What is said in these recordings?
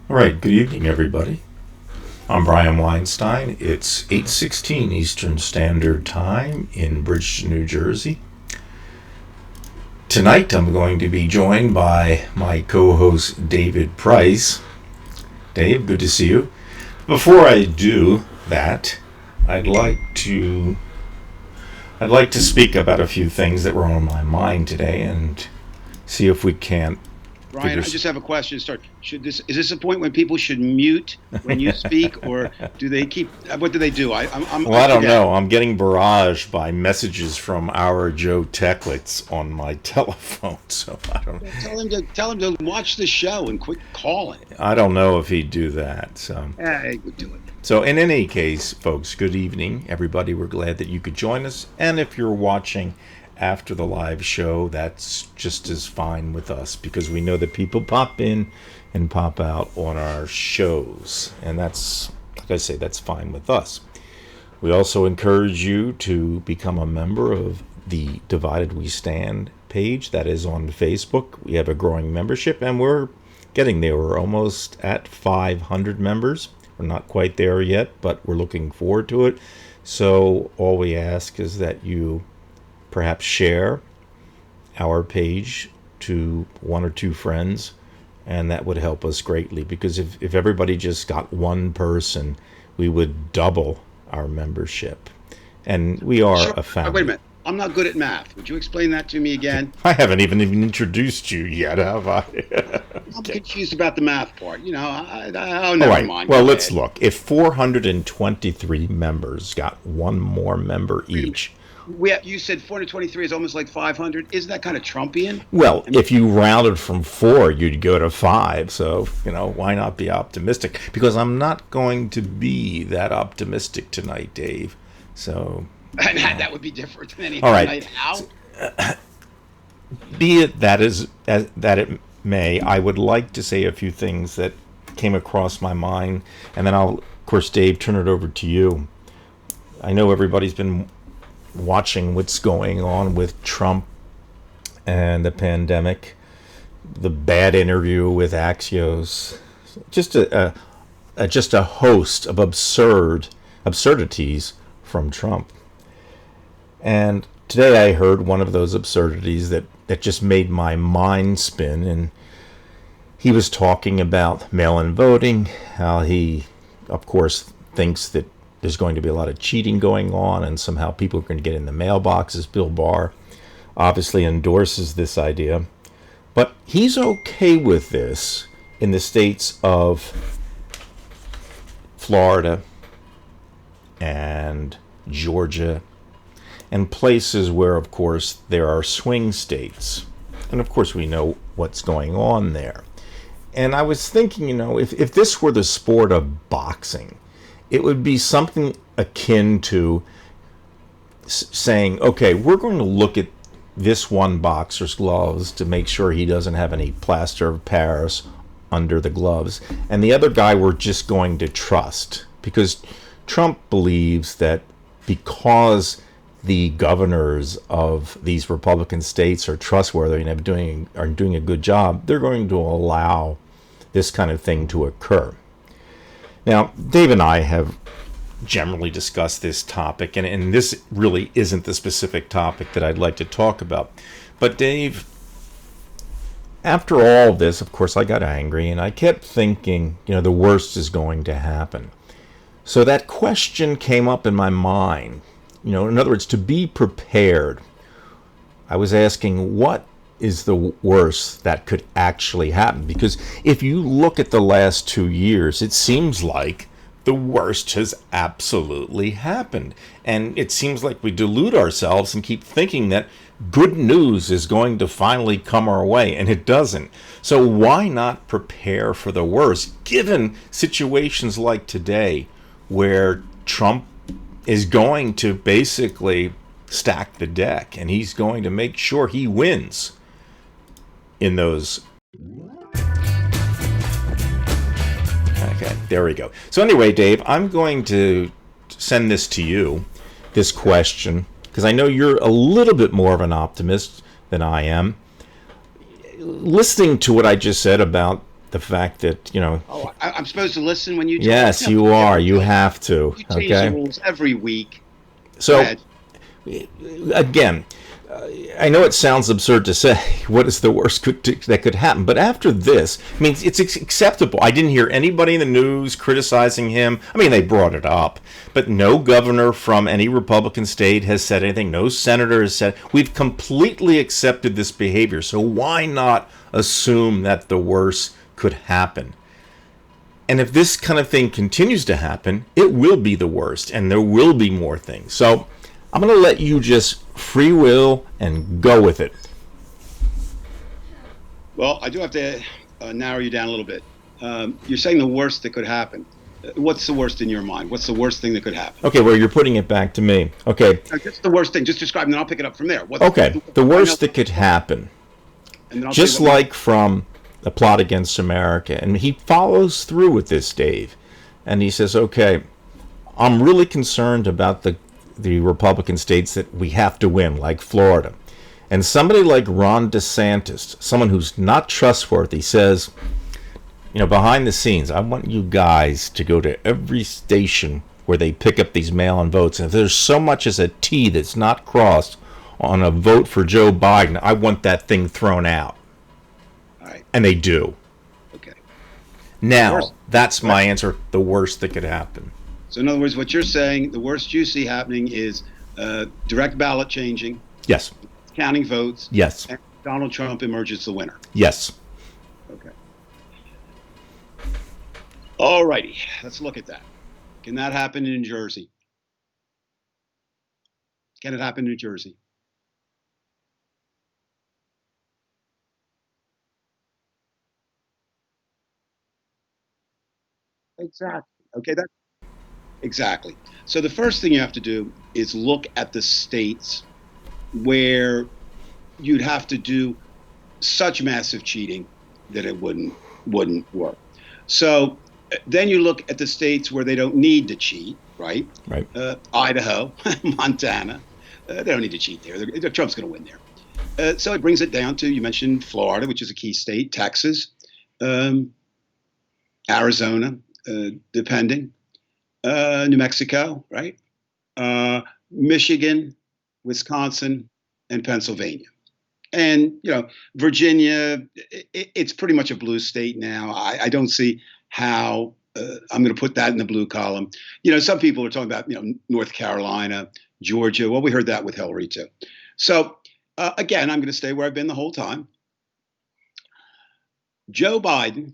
All right, good evening, everybody. I'm Brian Weinstein. It's 8:16 Eastern Standard Time in Bridgeton, New Jersey. Tonight, I'm going to be joined by my co-host, David Price. Dave, good to see you. Before I do that, I'd like to speak about a few things that were on my mind today and see if we can't. Brian, I just have a question to start. Is this a point when people should mute when you speak, or do they keep? What do they do? I don't know. I'm getting barraged by messages from our Joe Techlitz on my telephone, so I don't. Tell him to watch the show and quit calling. I don't know if he'd do that. So. Yeah, he would do it. So in any case, folks, good evening, everybody. We're glad that you could join us, and if you're watching after the live show, that's just as fine with us, because we know that people pop in and pop out on our shows, and that's, like I say, that's fine with us. We also encourage you to become a member of the Divided We Stand page that is on Facebook. We have a growing membership, and we're getting there. We're almost at 500 members. We're not quite there yet, but we're looking forward to it. So all we ask is that you perhaps share our page to one or two friends, and that would help us greatly, because if everybody just got one person, we would double our membership. And we are a family. Wait a minute. I'm not good at math. Would you explain that to me again? I haven't even introduced you yet, have I? I'm confused about the math part. Never mind. Well, let's look. If 423 members got one more member each. You said 423 is almost like 500. Isn't that kind of Trumpian? Well, if you rounded from 4, you'd go to 5. So, why not be optimistic? Because I'm not going to be that optimistic tonight, Dave. So that would be different than any all right. night out. Be it that it may, I would like to say a few things that came across my mind, and then I'll, of course, Dave, turn it over to you. I know everybody's been watching what's going on with Trump and the pandemic, the bad interview with Axios, just a host of absurdities from Trump. And today I heard one of those absurdities that just made my mind spin, and he was talking about mail-in voting, how he, of course, thinks that there's going to be a lot of cheating going on, and somehow people are going to get in the mailboxes. Bill Barr obviously endorses this idea. But he's okay with this in the states of Florida and Georgia and places where, of course, there are swing states. And, of course, we know what's going on there. And I was thinking, if this were the sport of boxing, it would be something akin to saying, okay, we're going to look at this one boxer's gloves to make sure he doesn't have any plaster of Paris under the gloves. And the other guy we're just going to trust, because Trump believes that because the governors of these Republican states are trustworthy and are doing a good job, they're going to allow this kind of thing to occur. Now, Dave and I have generally discussed this topic, and this really isn't the specific topic that I'd like to talk about. But Dave, after all this, of course, I got angry, and I kept thinking, the worst is going to happen. So that question came up in my mind. In other words, to be prepared. I was asking, what is the worst that could actually happen? Because if you look at the last 2 years, it seems like the worst has absolutely happened. And it seems like we delude ourselves and keep thinking that good news is going to finally come our way, and it doesn't. So why not prepare for the worst, given situations like today where Trump is going to basically stack the deck and he's going to make sure he wins in those. Okay, there we go. So anyway, Dave, I'm going to send this to you, this question, because I know you're a little bit more of an optimist than I am. Listening to what I just said about the fact that, Oh, I'm supposed to listen when you talk? yes, you are. You have to. You change the rules every week. So, again, I know it sounds absurd to say what is the worst that could happen, but after this, I mean, it's acceptable. I didn't hear anybody in the news criticizing him. I mean, they brought it up, but no governor from any Republican state has said anything. No senator has said. We've completely accepted this behavior, so why not assume that the worst could happen? And if this kind of thing continues to happen, it will be the worst, and there will be more things. So I'm going to let you just free will and go with it. Well, I do have to narrow you down a little bit. You're saying the worst that could happen. What's the worst in your mind? What's the worst thing that could happen? Okay, well, you're putting it back to me. Okay. Just the worst thing. Just describe, and then I'll pick it up from there. Okay, the worst that could happen. Just like from the Plot Against America. And he follows through with this, Dave. And he says, okay, I'm really concerned about the Republican states that we have to win, like Florida. And somebody like Ron DeSantis, someone who's not trustworthy, says, behind the scenes, I want you guys to go to every station where they pick up these mail-in votes. And if there's so much as a T that's not crossed on a vote for Joe Biden, I want that thing thrown out. All right. And they do. Okay. Now, that's my answer, the worst that could happen. So in other words, what you're saying, the worst you see happening is direct ballot changing. Yes. Counting votes. Yes. And Donald Trump emerges the winner. Yes. Okay. All righty. Let's look at that. Can that happen in New Jersey? Can it happen in New Jersey? Exactly. Okay, exactly. So the first thing you have to do is look at the states where you'd have to do such massive cheating that it wouldn't work. So then you look at the states where they don't need to cheat, right? Right. Idaho, Montana, they don't need to cheat there. Trump's going to win there. So it brings it down to, you mentioned Florida, which is a key state, Texas, Arizona, depending, New Mexico, right? Michigan, Wisconsin, and Pennsylvania. And, Virginia, it's pretty much a blue state now. I don't see how I'm going to put that in the blue column. Some people are talking about, North Carolina, Georgia. Well, we heard that with Hillary, too. So, again, I'm going to stay where I've been the whole time. Joe Biden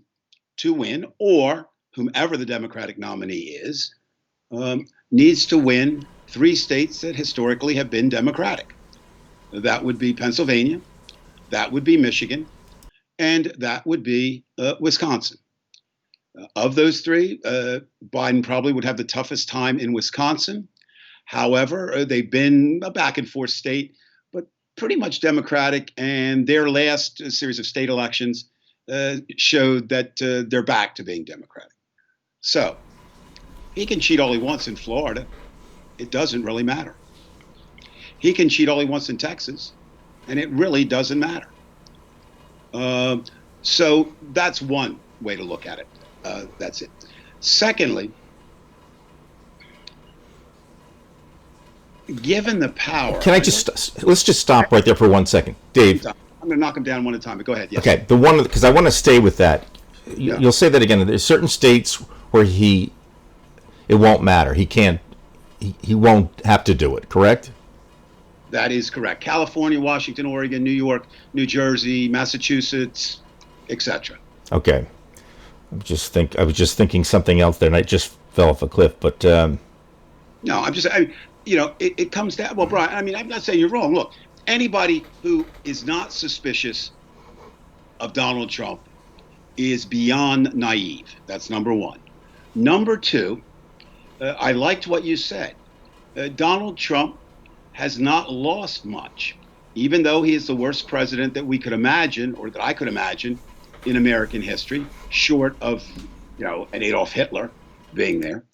to win, or whomever the Democratic nominee is, needs to win 3 states that historically have been Democratic. That would be Pennsylvania, that would be Michigan, and that would be Wisconsin. Of those 3, Biden probably would have the toughest time in Wisconsin. However, they've been a back and forth state, but pretty much Democratic, and their last series of state elections showed that they're back to being Democratic. So he can cheat all he wants in Florida. It doesn't really matter. He can cheat all he wants in Texas, and it really doesn't matter. So that's one way to look at it. That's it. Secondly, given the power. Can let's just stop right there for 1 second. Dave. I'm going to knock them down one at a time, but go ahead. Yes. Okay, because I want to stay with that. You'll say that again. There's certain states where it won't matter. He won't have to do it, correct? That is correct. California, Washington, Oregon, New York, New Jersey, Massachusetts, etc. Okay. I was just thinking something else there, and I just fell off a cliff. But No, it comes down. Well, Brian, I mean, I'm not saying you're wrong. Look, anybody who is not suspicious of Donald Trump is beyond naive. That's number one. Number two, I liked what you said. Donald Trump has not lost much, even though he is the worst president that we could imagine or that I could imagine in American history, short of, an Adolf Hitler being there.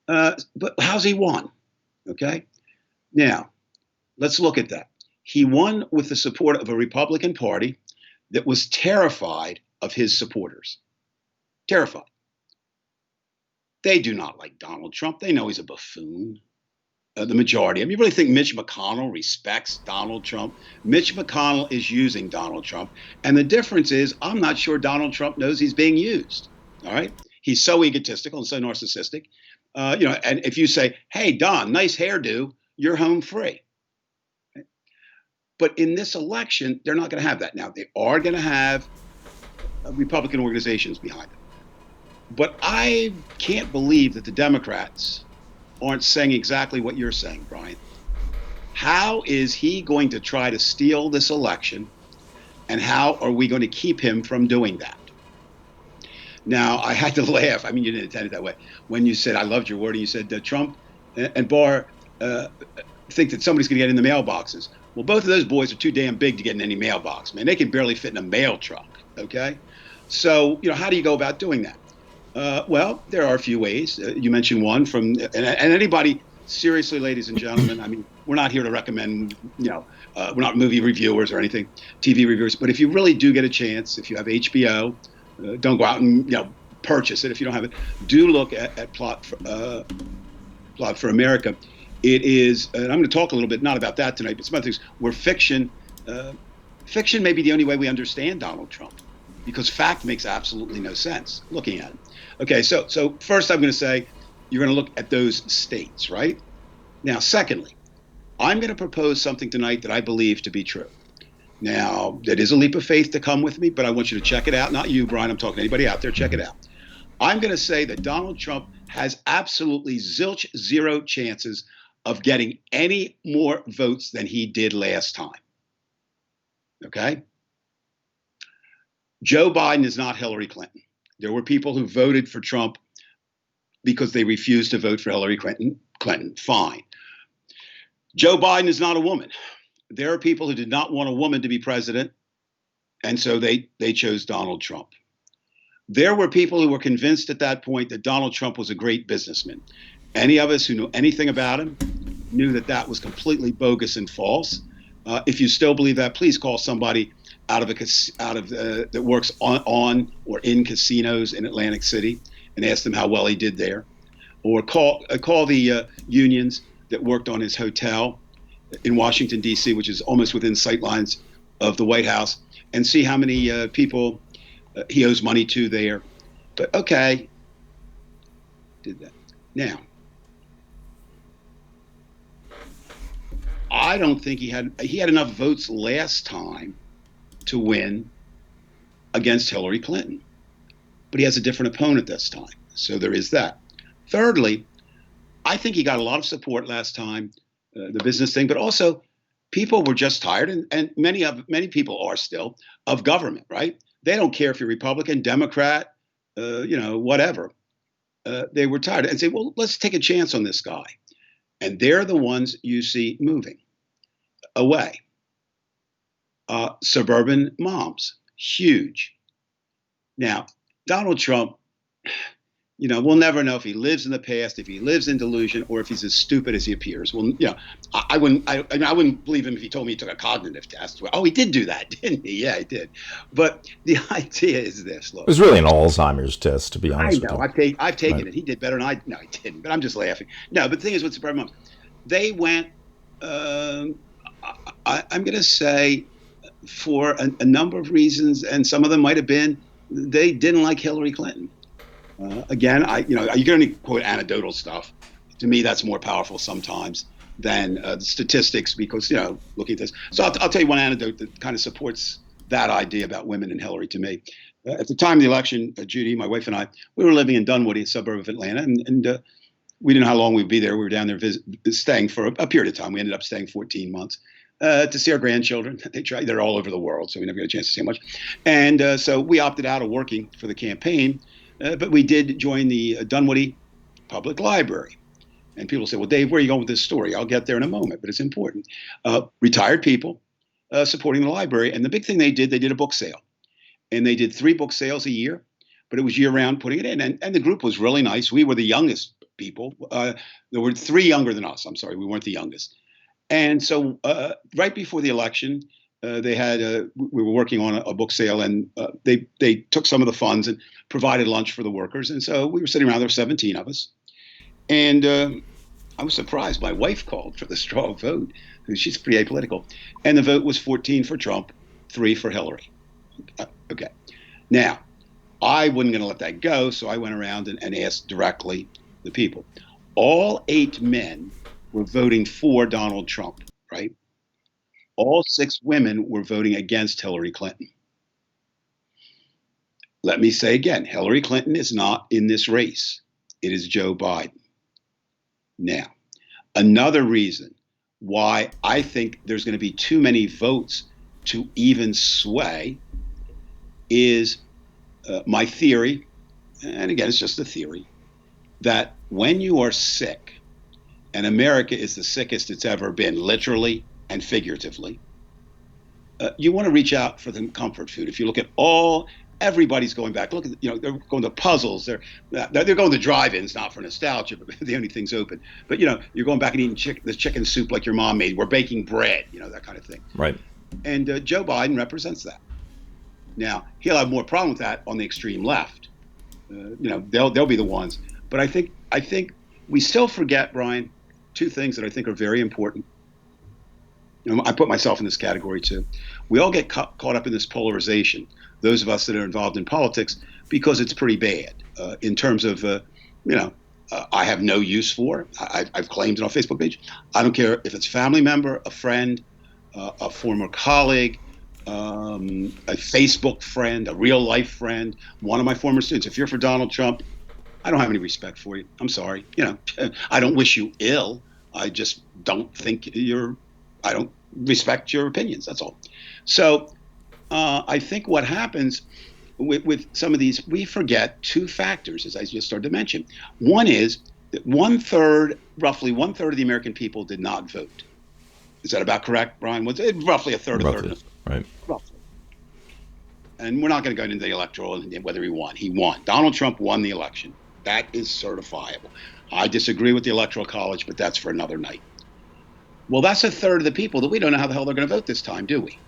But how's he won? Okay. Now, let's look at that. He won with the support of a Republican Party that was terrified of his supporters. Terrified. They do not like Donald Trump. They know he's a buffoon. The majority. I mean, you really think Mitch McConnell respects Donald Trump? Mitch McConnell is using Donald Trump. And the difference is, I'm not sure Donald Trump knows he's being used. All right. He's so egotistical and so narcissistic. And if you say, hey, Don, nice hairdo, you're home free. But in this election, they're not going to have that. Now, they are going to have Republican organizations behind them. But I can't believe that the Democrats aren't saying exactly what you're saying, Brian. How is he going to try to steal this election? And how are we going to keep him from doing that? Now, I had to laugh. I mean, you didn't intend it that way. When you said, I loved your wording, you said Trump and Barr think that somebody's going to get in the mailboxes. Well, both of those boys are too damn big to get in any mailbox, man. They can barely fit in a mail truck, okay? So, how do you go about doing that? Well, there are a few ways. You mentioned one and anybody, seriously, ladies and gentlemen, I mean, we're not here to recommend, we're not movie reviewers or anything, TV reviewers. But if you really do get a chance, if you have HBO, don't go out and, purchase it if you don't have it. Do look at Plot for America. It is, and I'm going to talk a little bit, not about that tonight, but some other things, where fiction may be the only way we understand Donald Trump, because fact makes absolutely no sense looking at him. Okay, so first I'm going to say you're going to look at those states, right? Now, secondly, I'm going to propose something tonight that I believe to be true. Now, that is a leap of faith to come with me, but I want you to check it out. Not you, Brian. I'm talking to anybody out there. Check it out. I'm going to say that Donald Trump has absolutely zero chances of getting any more votes than he did last time. Okay? Joe Biden is not Hillary Clinton. There were people who voted for Trump because they refused to vote for Hillary Clinton. Fine. Joe Biden is not a woman. There are people who did not want a woman to be president, and so they chose Donald Trump. There were people who were convinced at that point that Donald Trump was a great businessman. Any of us who knew anything about him knew that that was completely bogus and false. If you still believe that, please call somebody that works on or in casinos in Atlantic City and ask them how well he did there, or call the unions that worked on his hotel in Washington, D.C., which is almost within sight lines of the White House, and see how many people he owes money to there. But okay, did that. Now, I don't think he had enough votes last time to win against Hillary Clinton. But he has a different opponent this time. So there is that. Thirdly, I think he got a lot of support last time, the business thing, but also people were just tired, and many people are still, of government, right? They don't care if you're Republican, Democrat, whatever. They were tired and say, well, let's take a chance on this guy. And they're the ones you see moving away. Suburban moms, huge. Now, Donald Trump, we'll never know if he lives in the past, if he lives in delusion, or if he's as stupid as he appears. Well, I wouldn't believe him if he told me he took a cognitive test. Oh, he did do that, didn't he? Yeah, he did. But the idea is this: look, it was really an Alzheimer's test, to be honest. I know. I've taken it. He did better than I. No, he didn't. But I'm just laughing. No, but the thing is, with suburban moms, they went. I'm going to say, for a number of reasons, and some of them might have been they didn't like Hillary Clinton. Again, you can only quote anecdotal stuff. To me, that's more powerful sometimes than the statistics, because looking at this. So I'll tell you one anecdote that kind of supports that idea about women and Hillary to me. At the time of the election, Judy, my wife and I, we were living in Dunwoody, a suburb of Atlanta, and we didn't know how long we'd be there. We were down there staying for a period of time. We ended up staying 14 months to see our grandchildren. They're all over the world, so we never got a chance to see much. And so we opted out of working for the campaign, but we did join the Dunwoody Public Library. And people say, well, Dave, where are you going with this story? I'll get there in a moment, but it's important. Retired people supporting the library. And the big thing they did a book sale. And they did 3 book sales a year, but it was year round putting it in. And the group was really nice. We were the youngest people. There were 3 younger than us. I'm sorry, we weren't the youngest. And so right before the election, they had we were working on a book sale, and they took some of the funds and provided lunch for the workers. And so we were sitting around, there were 17 of us. And I was surprised. My wife called for the straw vote. She's pretty apolitical. And the vote was 14 for Trump, 3 for Hillary. Okay. Now, I wasn't going to let that go, so I went around and asked directly the people. All 8 men were voting for Donald Trump, right? All 6 women were voting against Hillary Clinton. Let me say again, Hillary Clinton is not in this race. It is Joe Biden. Now, another reason why I think there's going to be too many votes to even sway is my theory, and again, it's just a theory, that when you are sick, and America is the sickest it's ever been, literally and figuratively, you want to reach out for the comfort food. If you look at everybody's going back. Look at, they're going to puzzles. They're going to drive-ins, not for nostalgia, but the only thing's open. But, you're going back and eating the chicken soup like your mom made. We're baking bread, that kind of thing. Right. And Joe Biden represents that. Now, he'll have more problem with that on the extreme left. They'll be the ones. But I think we still forget, Brian, 2 things that I think are very important. I put myself in this category too. We all get caught up in this polarization, those of us that are involved in politics, because it's pretty bad in terms of, I have no use for. I've claimed it on Facebook page. I don't care if it's a family member, a friend, a former colleague, a Facebook friend, a real life friend, one of my former students. If you're for Donald Trump, I don't have any respect for you. I'm sorry. I don't wish you ill. I just don't think I don't respect your opinions. That's all. So I think what happens with some of these, we forget 2 factors, as I just started to mention. One is that roughly one third of the American people did not vote. Is that about correct, Brian? Was it roughly a third? Right. Roughly. And we're not going to go into the electoral and whether he won. He won. Donald Trump won the election. That is certifiable. I disagree with the Electoral College, but that's for another night. Well, that's a third of the people that we don't know how the hell they're going to vote this time, do we?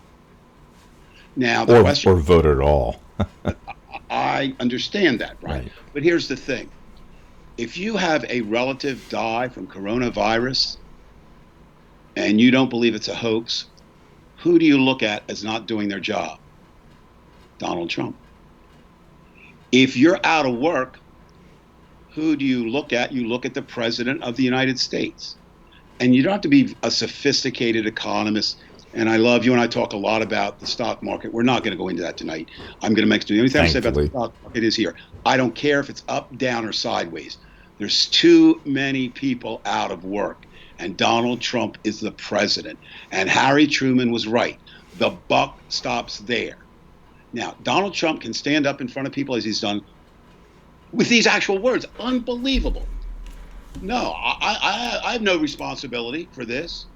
Now, the question, or vote at all. I understand that, right? But here's the thing. If you have a relative die from coronavirus and you don't believe it's a hoax, who do you look at as not doing their job? Donald Trump. If you're out of work, who do you look at? You look at the President of the United States. And you don't have to be a sophisticated economist. And I love you and I talk a lot about the stock market. We're not going to go into that tonight. I'm going to make the only thing I say about the stock market is here. I don't care if it's up, down, or sideways. There's too many people out of work. And Donald Trump is the president. And Harry Truman was right. The buck stops there. Now, Donald Trump can stand up in front of people as he's done with these actual words. Unbelievable. No, I have no responsibility for this.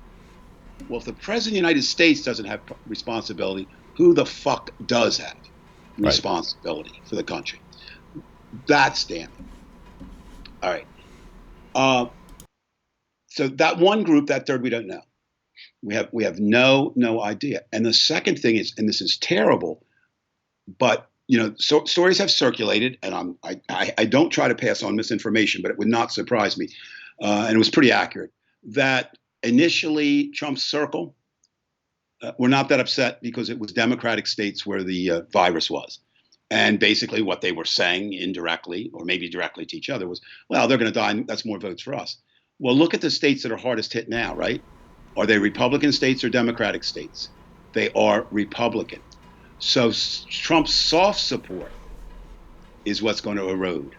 Well, if the President of the United States doesn't have responsibility, who the fuck does have responsibility for the country? That's damning. All right. So that one group, that third, we don't know. We have no idea. And the second thing is, and this is terrible, but stories have circulated, and I don't try to pass on misinformation, but it would not surprise me, and it was pretty accurate, that initially Trump's circle were not that upset because it was Democratic states where the virus was. And basically what they were saying indirectly, or maybe directly to each other, was, well, they're going to die, and that's more votes for us. Well, look at the states that are hardest hit now, right? Are they Republican states or Democratic states? They are Republican. So Trump's soft support is what's going to erode.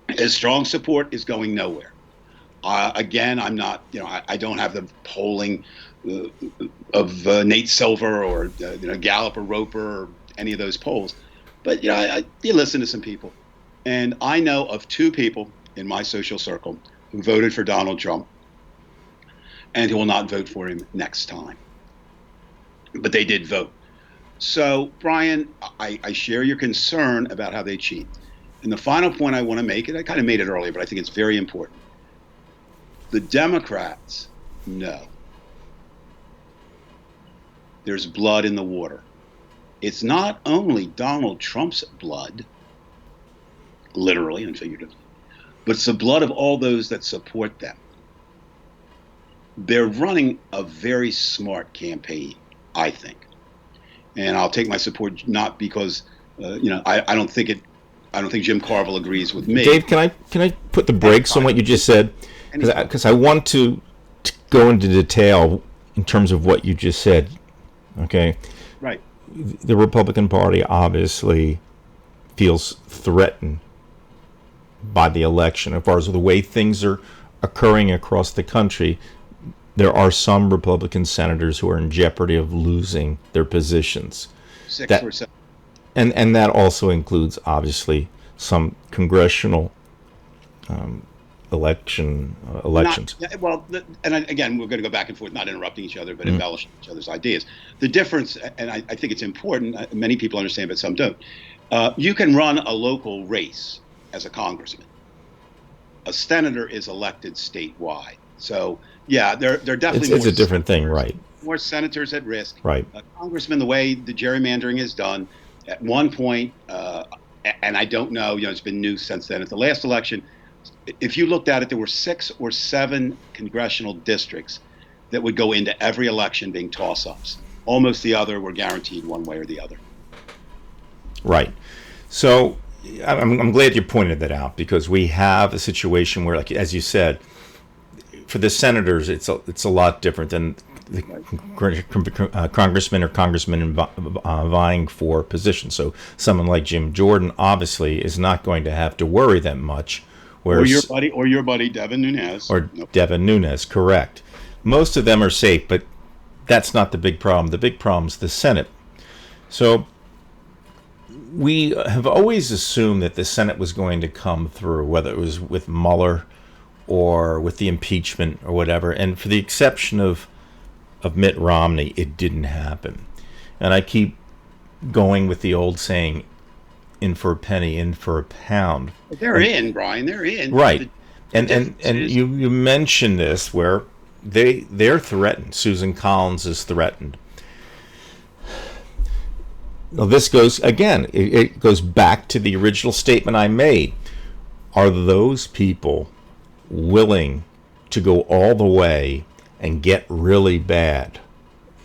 His strong support is going nowhere. Again, I'm not, I don't have the polling uh, of Nate Silver or Gallup or Roper or any of those polls, but you listen to some people, and I know of two people in my social circle who voted for Donald Trump and who will not vote for him next time, but they did vote. So, Brian, I share your concern about how they cheat. And the final point I want to make, and I kind of made it earlier, but I think it's very important. The Democrats know there's blood in the water. It's not only Donald Trump's blood, literally and figuratively, but it's the blood of all those that support them. They're running a very smart campaign, I think. And I'll take my support not because I don't think Jim Carville agrees with me. Dave, can I put the brakes on what you just said? Because I want to go into detail in terms of what you just said. Okay. Right. The Republican Party obviously feels threatened by the election. As far as the way things are occurring across the country, there are some Republican senators who are in jeopardy of losing their positions. 6 or 7. And that also includes, obviously, some congressional elections. Again, we're going to go back and forth, not interrupting each other, but embellishing each other's ideas. The difference, and I think it's important, many people understand, but some don't. You can run a local race as a congressman. A senator is elected statewide. So, yeah, they're definitely it's a different thing, right? More senators at risk. Right. Congressman, the way the gerrymandering is done, at one point, and I don't know, it's been new since then. At the last election, if you looked at it, there were 6 or 7 congressional districts that would go into every election being toss-ups. Almost the other were guaranteed one way or the other. Right. So I'm glad you pointed that out, because we have a situation where, like as you said, for the senators, it's a lot different than the congressman or congressman vying for positions. So someone like Jim Jordan obviously is not going to have to worry that much. Whereas, or your buddy Devin Nunes. Devin Nunes, correct. Most of them are safe, but that's not the big problem. The big problem is the Senate. So we have always assumed that the Senate was going to come through, whether it was with Mueller or with the impeachment or whatever. And for the exception of Mitt Romney, it didn't happen. And I keep going with the old saying, in for a penny, in for a pound. They're in, Brian. They're in. Right. And you mentioned this where they're threatened. Susan Collins is threatened. Now this goes, again, it goes back to the original statement I made. Are those people willing to go all the way and get really bad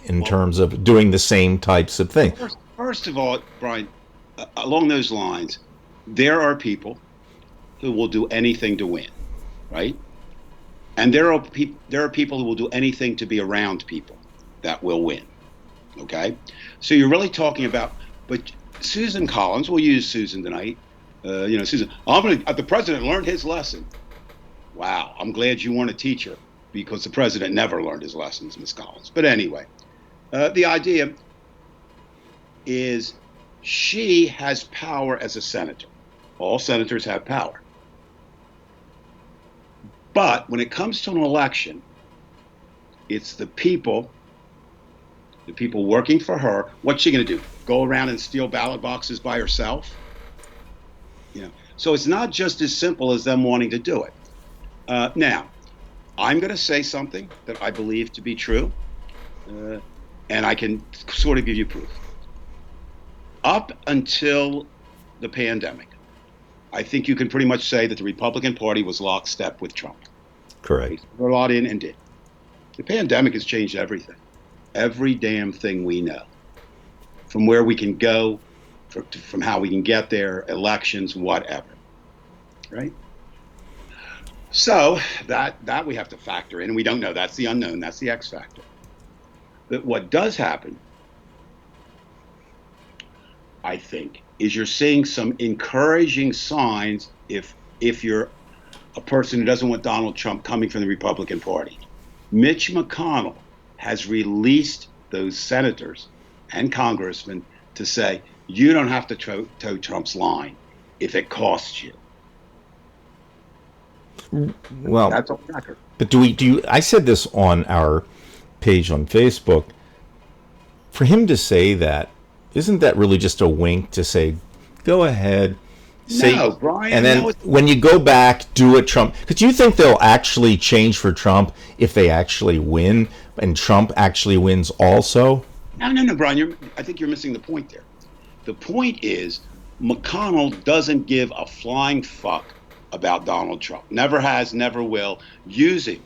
in terms of doing the same types of things? First of all, Brian, along those lines, there are people who will do anything to win, right? And there are people who will do anything to be around people that will win. Okay, so you're really talking about, but Susan Collins, we'll use Susan tonight. Susan, the president learned his lesson. Wow, I'm glad you weren't a teacher, because the president never learned his lessons, Ms. Collins. But anyway, the idea is she has power as a senator. All senators have power. But when it comes to an election, it's the people working for her. What's she going to do? Go around and steal ballot boxes by herself? So it's not just as simple as them wanting to do it. Now, I'm going to say something that I believe to be true, and I can sort of give you proof. Up until the pandemic, I think you can pretty much say that the Republican Party was lockstep with Trump. Correct. They put a lot in and did. The pandemic has changed everything. Every damn thing we know. From where we can go, from how we can get there, elections, whatever. Right? So that we have to factor in, and we don't know. That's the unknown. That's the X factor. But what does happen I think, is you're seeing some encouraging signs if you're a person who doesn't want Donald Trump coming from the Republican Party. Mitch McConnell has released those senators and congressmen to say, you don't have to toe Trump's line if it costs you. Well, that's on record. But do you, I said this on our page on Facebook. For him to say that, isn't that really just a wink to say, go ahead, say, no, Brian, and then when you go back, do it, Trump? Because you think they'll actually change for Trump if they actually win, and Trump actually wins also? No, Brian. I think you're missing the point there. The point is, McConnell doesn't give a flying fuck about Donald Trump. Never has, never will. Use him,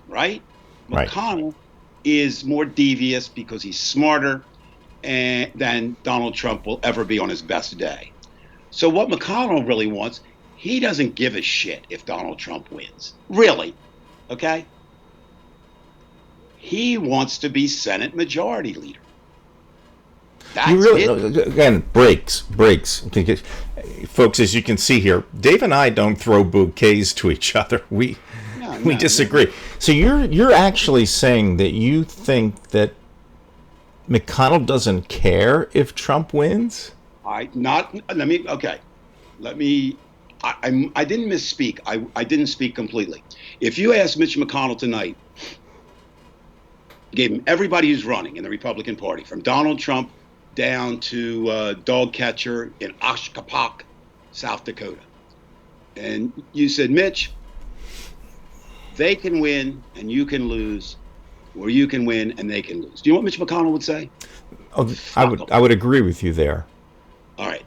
right? Right. McConnell is more devious because he's smarter than Donald Trump will ever be on his best day. So what McConnell really wants, he doesn't give a shit if Donald Trump wins. Really, okay? He wants to be Senate Majority Leader. That's it. Again, breaks. Folks, as you can see here, Dave and I don't throw bouquets to each other. We disagree. No. So you're actually saying that you think that McConnell doesn't care if Trump wins? I didn't misspeak. I didn't speak completely. If you ask Mitch McConnell tonight, gave him everybody who's running in the Republican Party, from Donald Trump down to dog catcher in Oshkosh, South Dakota. And you said, Mitch, they can win and you can lose, or you can win and they can lose. Do you know what Mitch McConnell would say? Oh, I would agree with you there. All right.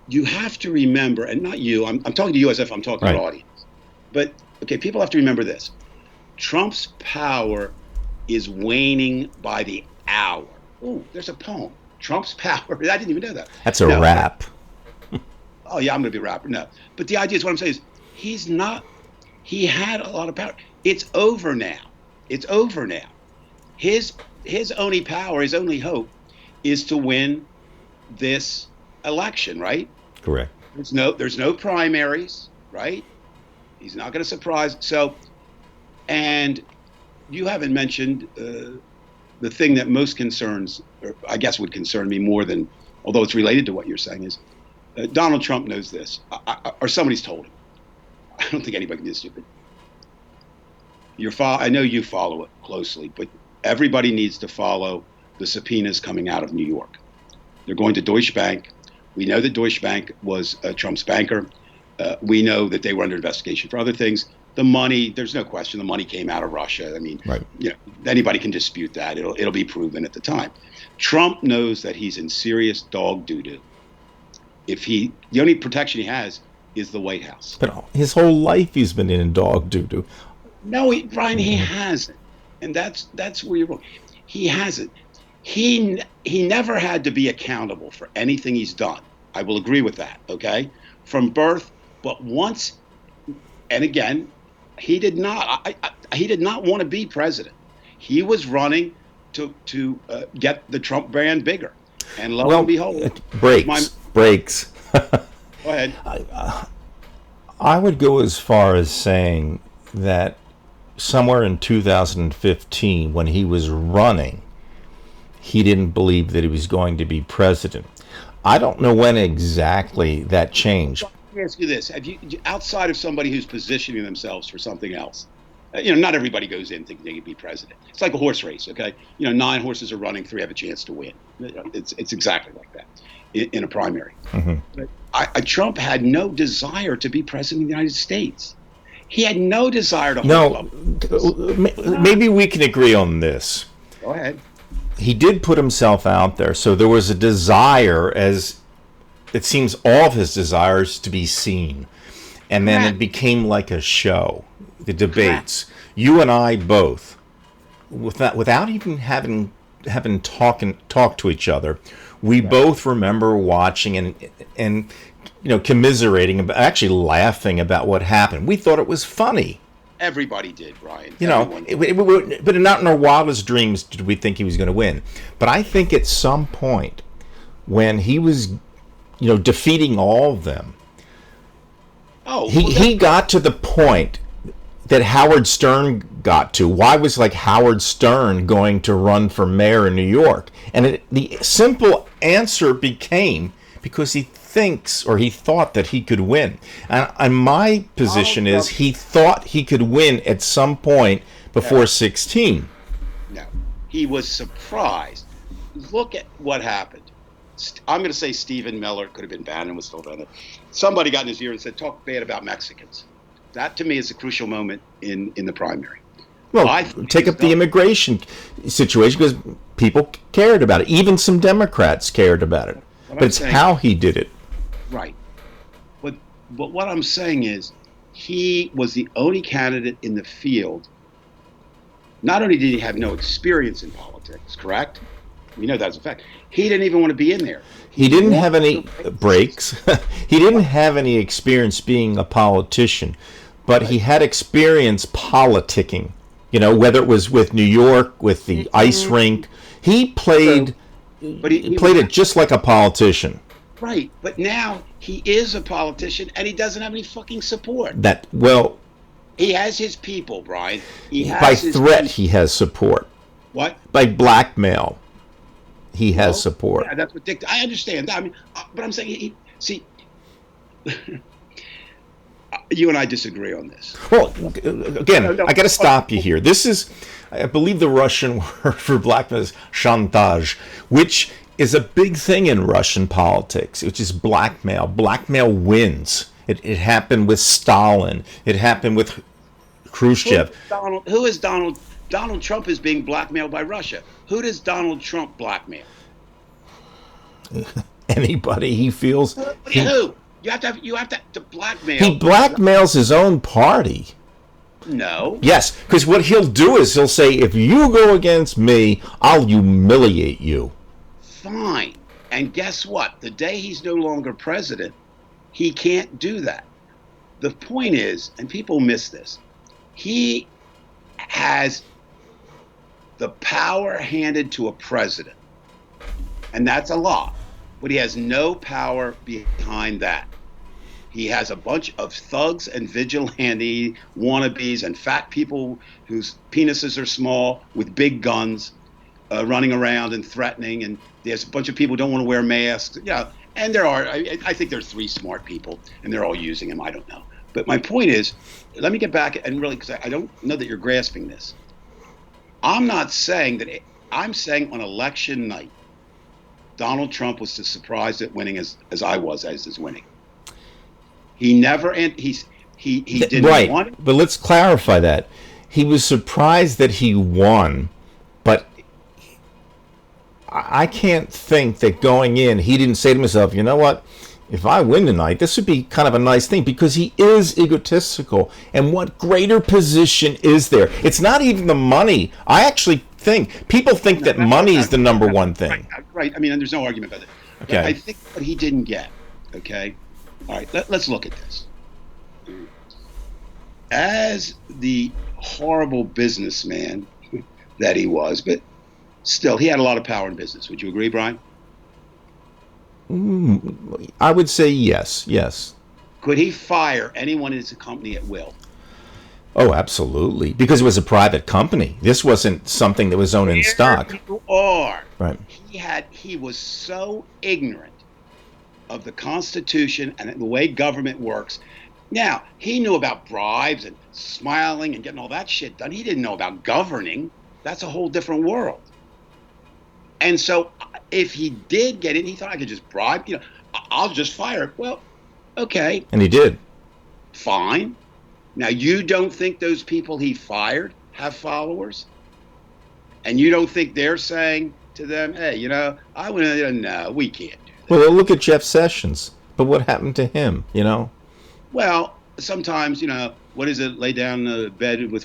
You have to remember, and not you, I'm talking to you as if I'm talking to the audience. But, okay, people have to remember this. Trump's power is waning by the hour. Oh, there's a poem. Trump's power. I didn't even know that. That's a rap. Oh, yeah, I'm going to be a rapper. No. But the idea is what I'm saying is he had a lot of power. It's over now. His only power, his only hope is to win this election, right? Correct. There's no primaries, right? He's not going to surprise. So, and you haven't mentioned the thing that most concerns, or I guess would concern me more than, although it's related to what you're saying, is Donald Trump knows this, or somebody's told him. I don't think anybody can be stupid. I know you follow it closely, but everybody needs to follow the subpoenas coming out of New York. They're going to Deutsche Bank. We know that Deutsche Bank was Trump's banker. We know that they were under investigation for other things. The money, there's no question, the money came out of Russia. I mean, right. Anybody can dispute that. It'll be proven at the time. Trump knows that he's in serious dog doo-doo. The only protection he has is the White House. But his whole life he's been in dog doo-doo. No, Brian, he hasn't. And that's where you're wrong. He hasn't. He never had to be accountable for anything he's done. I will agree with that, okay? From birth, but once, and again, he did not want to be president. He was running to get the Trump brand bigger. And lo and behold, breaks. Go ahead. I would go as far as saying that somewhere in 2015, when he was running, he didn't believe that he was going to be president. I don't know when exactly that changed. Let me ask you this. Have you, outside of somebody who's positioning themselves for something else, not everybody goes in thinking they can be president. It's like a horse race, okay? 9 horses are running, 3 have a chance to win. It's exactly like that in a primary. Mm-hmm. But Trump had no desire to be president of the United States. He had no desire to hold up. Maybe we can agree on this. Go ahead. He did put himself out there, so there was a desire, as it seems all of his desires, to be seen. And then it became like a show, the debates. You and I both, without even having talked to each other, we both remember watching and commiserating, about, actually laughing about what happened. We thought it was funny. Everybody did, Brian. But not in our wildest dreams did we think he was going to win. But I think at some point, when he was, defeating all of them. Oh, He got to the point that Howard Stern got to. Why was Howard Stern going to run for mayor in New York? And the simple answer became because he thought that he could win. And my position is he thought he could win at some point before 16. No, he was surprised. Look at what happened. I'm going to say Stephen Miller, could have been Bannon, was still Bannon. Somebody got in his ear and said, talk bad about Mexicans. That, to me, is a crucial moment in the primary. Well, take up the immigration situation because people cared about it. Even some Democrats cared about it. But it's how he did it. Right. But what I'm saying is he was the only candidate in the field. Not only did he have no experience in politics, correct? We know that's a fact. He didn't even want to be in there. He didn't have any breaks. He didn't have any experience being a politician, but he had experience politicking. Whether it was with New York, with the ice rink, he played. But he played it just like a politician. Right, but now he is a politician and he doesn't have any fucking support. He has his people, Brian. By threat, he has support. What? By blackmail, he has support. Yeah, that's what Dick. I understand that. But I'm saying, see, you and I disagree on this. Well, again, I got to stop you here. This is, I believe, the Russian word for blackmail is chantage, which is a big thing in Russian politics, which is blackmail. Blackmail wins. It happened with Stalin. It happened with Khrushchev. Who is Donald? Donald Trump is being blackmailed by Russia. Who does Donald Trump blackmail? Anybody he feels. Who? You have to blackmail. He blackmails his own party. No. Yes, because what he'll do is he'll say, if you go against me, I'll humiliate you. Fine. And guess what? The day he's no longer president, he can't do that. The point is, and people miss this, he has the power handed to a president. And that's a lot. But he has no power behind that. He has a bunch of thugs and vigilante wannabes and fat people whose penises are small with big guns running around and threatening. And there's a bunch of people who don't want to wear masks. Yeah, and there are. I think there's 3 smart people, and they're all using them. I don't know. But my point is, let me get back and really, because I don't know that you're grasping this. I'm not saying that. I'm saying on election night, Donald Trump was as surprised at winning as I was as his winning. He never, and he didn't right. want it. But let's clarify that. He was surprised that he won, but I can't think that going in, he didn't say to himself, you know what, if I win tonight, this would be kind of a nice thing, because he is egotistical. And what greater position is there? It's not even the money. I actually think, people think that money is the number one thing. Right. I mean, and there's no argument about it. Okay. But I think what he didn't get, okay? All right, let's look at this. As the horrible businessman that he was, but still, he had a lot of power in business. Would you agree, Brian? I would say yes. Could he fire anyone in his company at will? Oh, absolutely. Because it was a private company. This wasn't something that was owned in stock. You are. Right. He was so ignorant of the Constitution and the way government works. Now, he knew about bribes and smiling and getting all that shit done. He didn't know about governing. That's a whole different world. And so if he did get in, he thought, I could just bribe, I'll just fire it. Well, okay. And he did. Fine. Now, you don't think those people he fired have followers? And you don't think they're saying to them, hey, I want to, no, we can't do that. Well, look at Jeff Sessions. But what happened to him, Well, sometimes, what is it? Lay down in the bed with,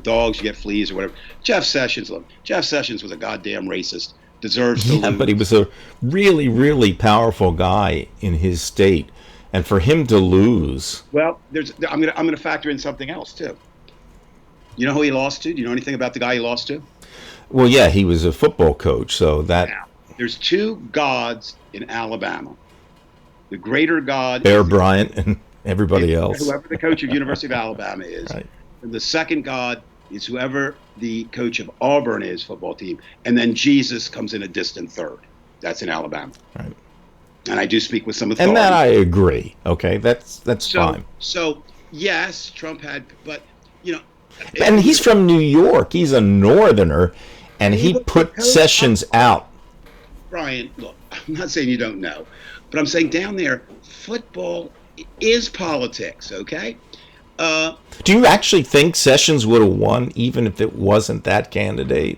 dogs, you get fleas or whatever. Jeff Sessions was a goddamn racist. Deserves to lose. But he was a really, really powerful guy in his state. And for him to lose. Well, I'm gonna factor in something else too. You know who he lost to? Do you know anything about the guy he lost to? Well, yeah, he was a football coach, so that. Yeah. there's two gods in Alabama. The greater God Bear is Bryant and everybody else. whoever the coach of University of Alabama is. Right. And the second God is whoever the coach of Auburn is, football team. And then Jesus comes in a distant third. That's in Alabama. Right. And I do speak with some authority. And that I agree. Okay, that's fine. So yes, Trump had, but you know, And he's from New York. He's a northerner, and he put Sessions out. Brian, look, I'm not saying you don't know, but I'm saying down there, football is politics, okay? Do you actually think Sessions would have won even if it wasn't that candidate?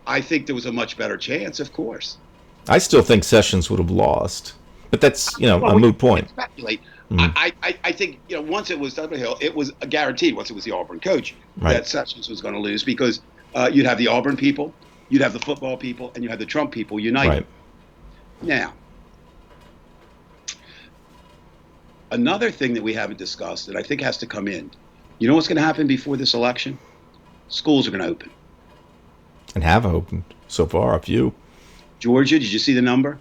I think there was a much better chance, of course. I still think Sessions would have lost. But that's, a moot point. Speculate. I think, once it was Hill, it was guaranteed, once it was the Auburn coach, that Sessions was going to lose because you'd have the Auburn people, you'd have the football people, and you had the Trump people united. Right. Now, another thing that we haven't discussed that I think has to come in, you know what's going to happen before this election? Schools are going to open. And have opened so far, a few. Georgia, did you see the number?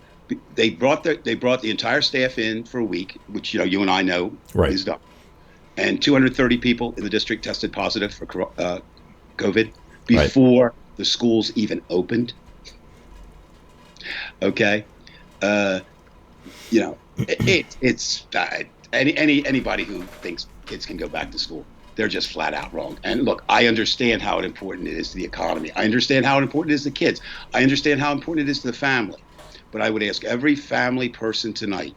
They brought the entire staff in for a week, which you and I know is done. And 230 people in the district tested positive for COVID before the schools even opened. Okay, it's anybody who thinks kids can go back to school, they're just flat out wrong. And look, I understand how important it is to the economy. I understand how important it is to kids. I understand how important it is to the family. But I would ask every family person tonight,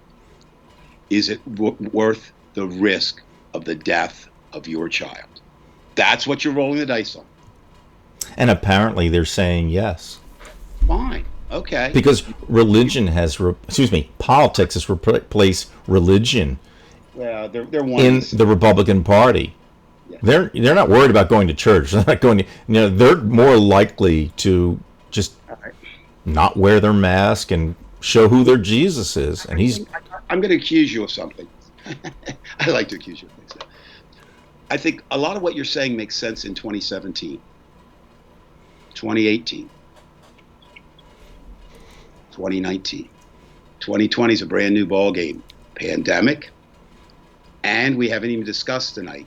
is it worth the risk of the death of your child? That's what you're rolling the dice on. And apparently they're saying yes. Fine. Okay. Because politics has replaced religion they're one in the Republican Party. Yeah. They're not worried about going to church. They're not going to, they're more likely to just not wear their mask and show who their Jesus is. And I'm going to accuse you of something. I like to accuse you of things. I think a lot of what you're saying makes sense in 2017, 2018, 2019. 2020 is a brand new ball game. Pandemic, and we haven't even discussed tonight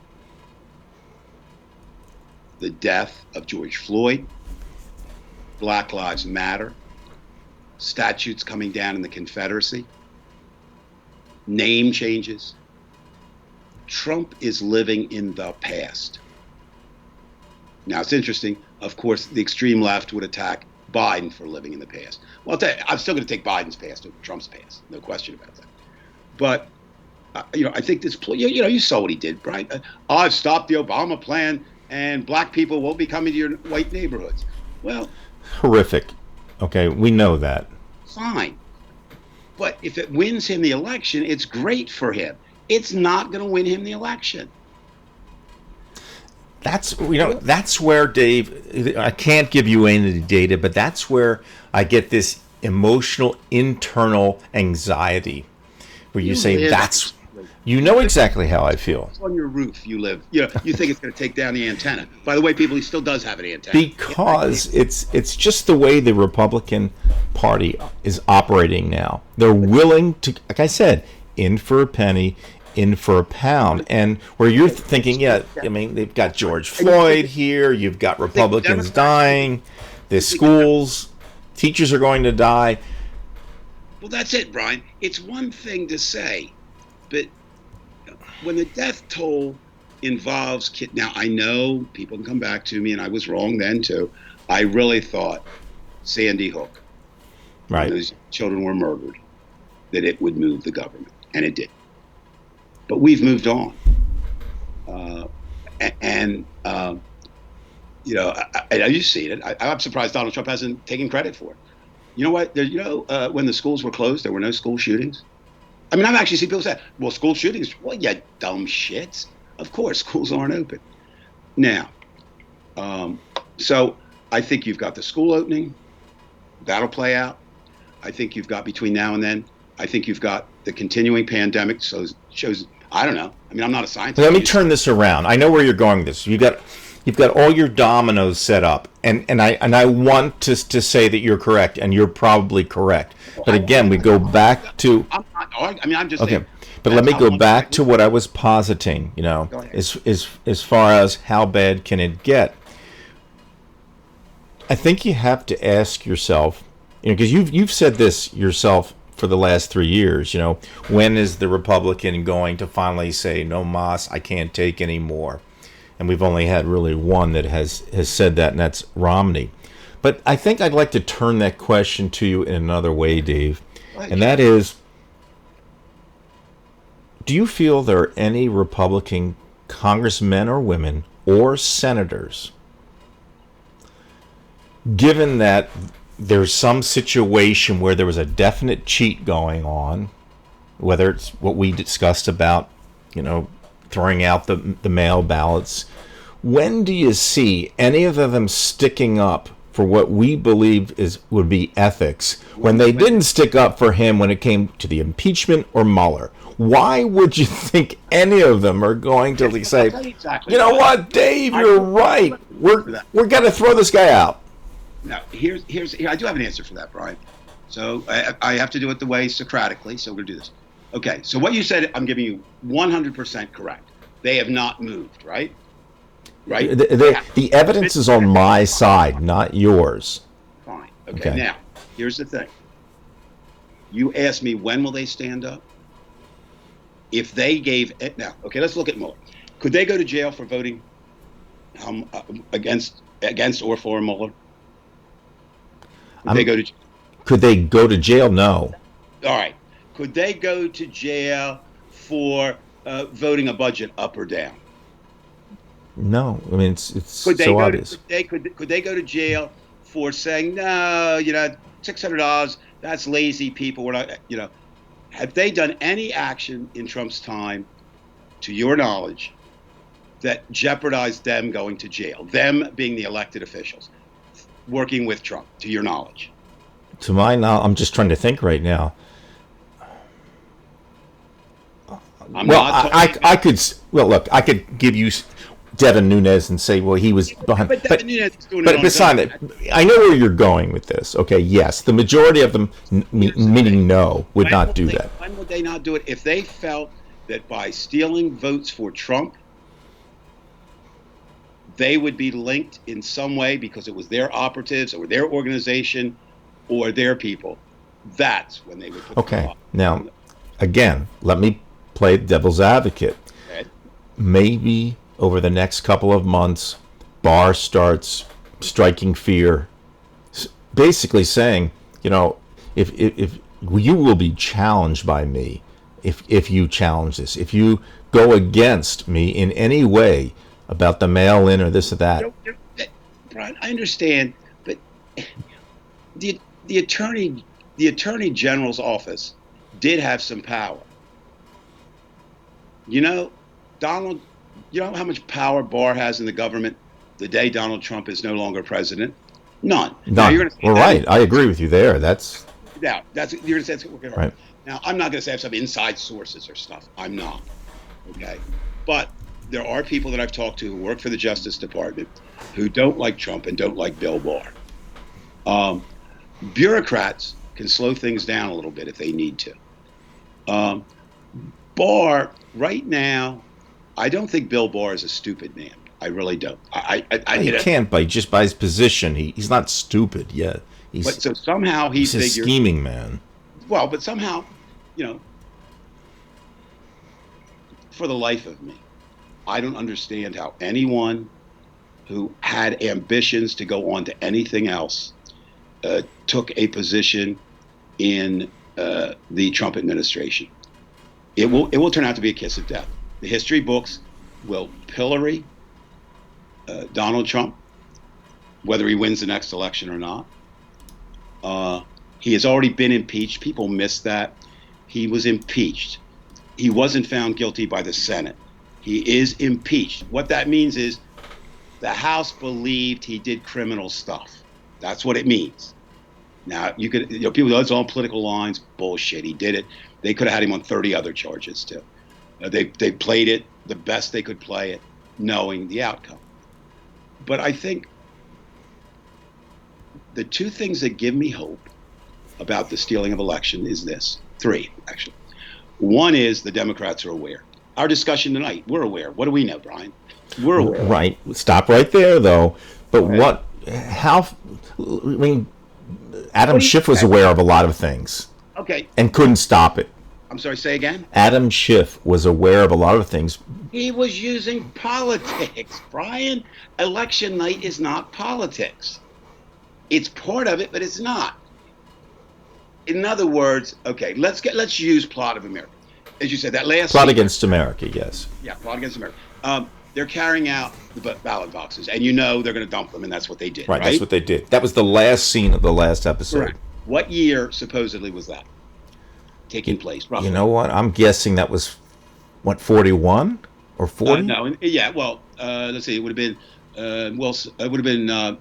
the death of George Floyd, Black Lives Matter, statutes coming down in the Confederacy, name changes. Trump is living in the past. Now, it's interesting. Of course, the extreme left would attack Biden for living in the past. Well, I'm still going to take Biden's past over Trump's past. No question about that. But, I think this, you saw what he did, Brian. I've stopped the Obama plan and black people won't be coming to your white neighborhoods. Well, horrific. Okay, we know that. Fine. But if it wins him the election, it's great for him. It's not going to win him the election. That's where, Dave, I can't give you any data, but that's where I get this emotional internal anxiety where you say you know exactly how I feel. It's on your roof you live. You think it's going to take down the antenna. By the way, people, he still does have an antenna. Because it's just the way the Republican Party is operating now. They're willing to, like I said, in for a penny, in for a pound. And where you're thinking, they've got George Floyd here, you've got Republicans dying, there's schools, teachers are going to die. Well, that's it, Brian. It's one thing to say, but when the death toll involves kids, now I know people can come back to me, and I was wrong then too. I really thought Sandy Hook, when those children were murdered, that it would move the government, and it did. But we've moved on, you've seen it. I'm surprised Donald Trump hasn't taken credit for it. You know what? When the schools were closed, there were no school shootings. I mean, I've actually seen people say, well, school shootings, well, yeah, dumb shits. Of course, schools aren't open. Now, so I think you've got the school opening. That'll play out. I think you've got between now and then, I think you've got the continuing pandemic. So shows, I don't know. I mean, I'm not a scientist. Let me turn this around. I know where you're going with this. you've got all your dominoes set up, and I want to say that you're correct, and you're probably correct. But again, we go back to I'm not, I mean, I'm just okay. saying. But let That's me how go one back side to is. what I was positing. Go ahead. As far as how bad can it get? I think you have to ask yourself, because you've said this yourself for the last 3 years. When is the Republican going to finally say no mas? I can't take any more? And we've only had really one that has said that, and that's Romney. But I think I'd like to turn that question to you in another way, Dave, Go ahead, and Joe. that is, do you feel there are any Republican congressmen or women or senators, given that there's some situation where there was a definite cheat going on, whether it's what we discussed about, throwing out the mail ballots, when do you see any of them sticking up for what we believe would be ethics when they didn't stick up for him when it came to the impeachment or Mueller? Why would you think any of them are going to say, I'll tell you exactly you know why. what, Dave, you're right. We're going to throw this guy out. Now, here, I do have an answer for that, Brian. So I have to do it the way Socratically. So we're going to do this. Okay. So what you said, I'm giving you 100% correct. They have not moved, right? Right. The evidence is on my side, not yours. Fine. Okay. Okay. Now, here's the thing. You asked me when will they stand up? If they gave it now, okay, let's look at Mueller. Could they go to jail for voting against or for Mueller? Could they go to? Could they go to jail? No. All right. Could they go to jail for voting a budget up or down? No. I mean, it's Could they so go obvious. could they go to jail for saying no? $600. That's lazy people. We're not. Have they done any action in Trump's time, to your knowledge, that jeopardized them going to jail? Them being the elected officials, working with Trump, to your knowledge. To my knowledge, I'm just trying to think right now. I could. Well, look, I could give you Devin Nunes and say, well, he was behind. But Devin Nunes is doing it But on his beside own. that, I know where you're going with this. Okay, yes, the majority of them, meaning no, would not do that. When would they not do it? If they felt that by stealing votes for Trump, they would be linked in some way because it was their operatives or their organization or their people, that's when they would put the Okay, law. now, again, let me play devil's advocate. Okay. Maybe over the next couple of months, Barr starts striking fear, basically saying, if you will be challenged by me, if you challenge this, if you go against me in any way about the mail-in or this or that. Brian, I understand, but the attorney general's office did have some power. Donald. You know how much power Barr has in the government the day Donald Trump is no longer president? None. Now, you're gonna say Well, right. I agree with you there. That's you're going to say it's working hard. right. Now, I'm not going to say I have some inside sources or stuff. I'm not. Okay. But there are people that I've talked to who work for the Justice Department who don't like Trump and don't like Bill Barr. Bureaucrats can slow things down a little bit if they need to. Barr, right now, I don't think Bill Barr is a stupid man. I really don't. He can't by his position. He's not stupid yet. But so somehow he he's a figured. scheming man. Well, but somehow, for the life of me, I don't understand how anyone who had ambitions to go on to anything else took a position in the Trump administration. It will turn out to be a kiss of death. The history books will pillory Donald Trump, whether he wins the next election or not. He has already been impeached. People miss that. He was impeached. He wasn't found guilty by the Senate. He is impeached. What that means is the House believed he did criminal stuff. That's what it means. Now, people go, it's all political lines. Bullshit. He did it. They could have had him on 30 other charges, too. They played it the best they could play it, knowing the outcome. But I think the two things that give me hope about the stealing of election is this. Three, actually. One is the Democrats are aware. Our discussion tonight, we're aware. What do we know, Brian? We're aware. Right. Stop right there, though. But I mean, Adam Schiff was aware of a lot of things. Okay. And couldn't stop it. I'm sorry, say again? Adam Schiff was aware of a lot of things. He was using politics, Brian. Election night is not politics. It's part of it, but it's not. In other words, okay, let's use Plot of America. As you said, that last Plot Against America, yes. Yeah, Plot Against America. They're carrying out the ballot boxes, and you know they're going to dump them, and that's what they did. Right, that's what they did. That was the last scene of the last episode. Correct. What year supposedly was that taking place? Roughly? You know what? I'm guessing that was 41 or 40. No, yeah. Well, let's see. It would have been it would have been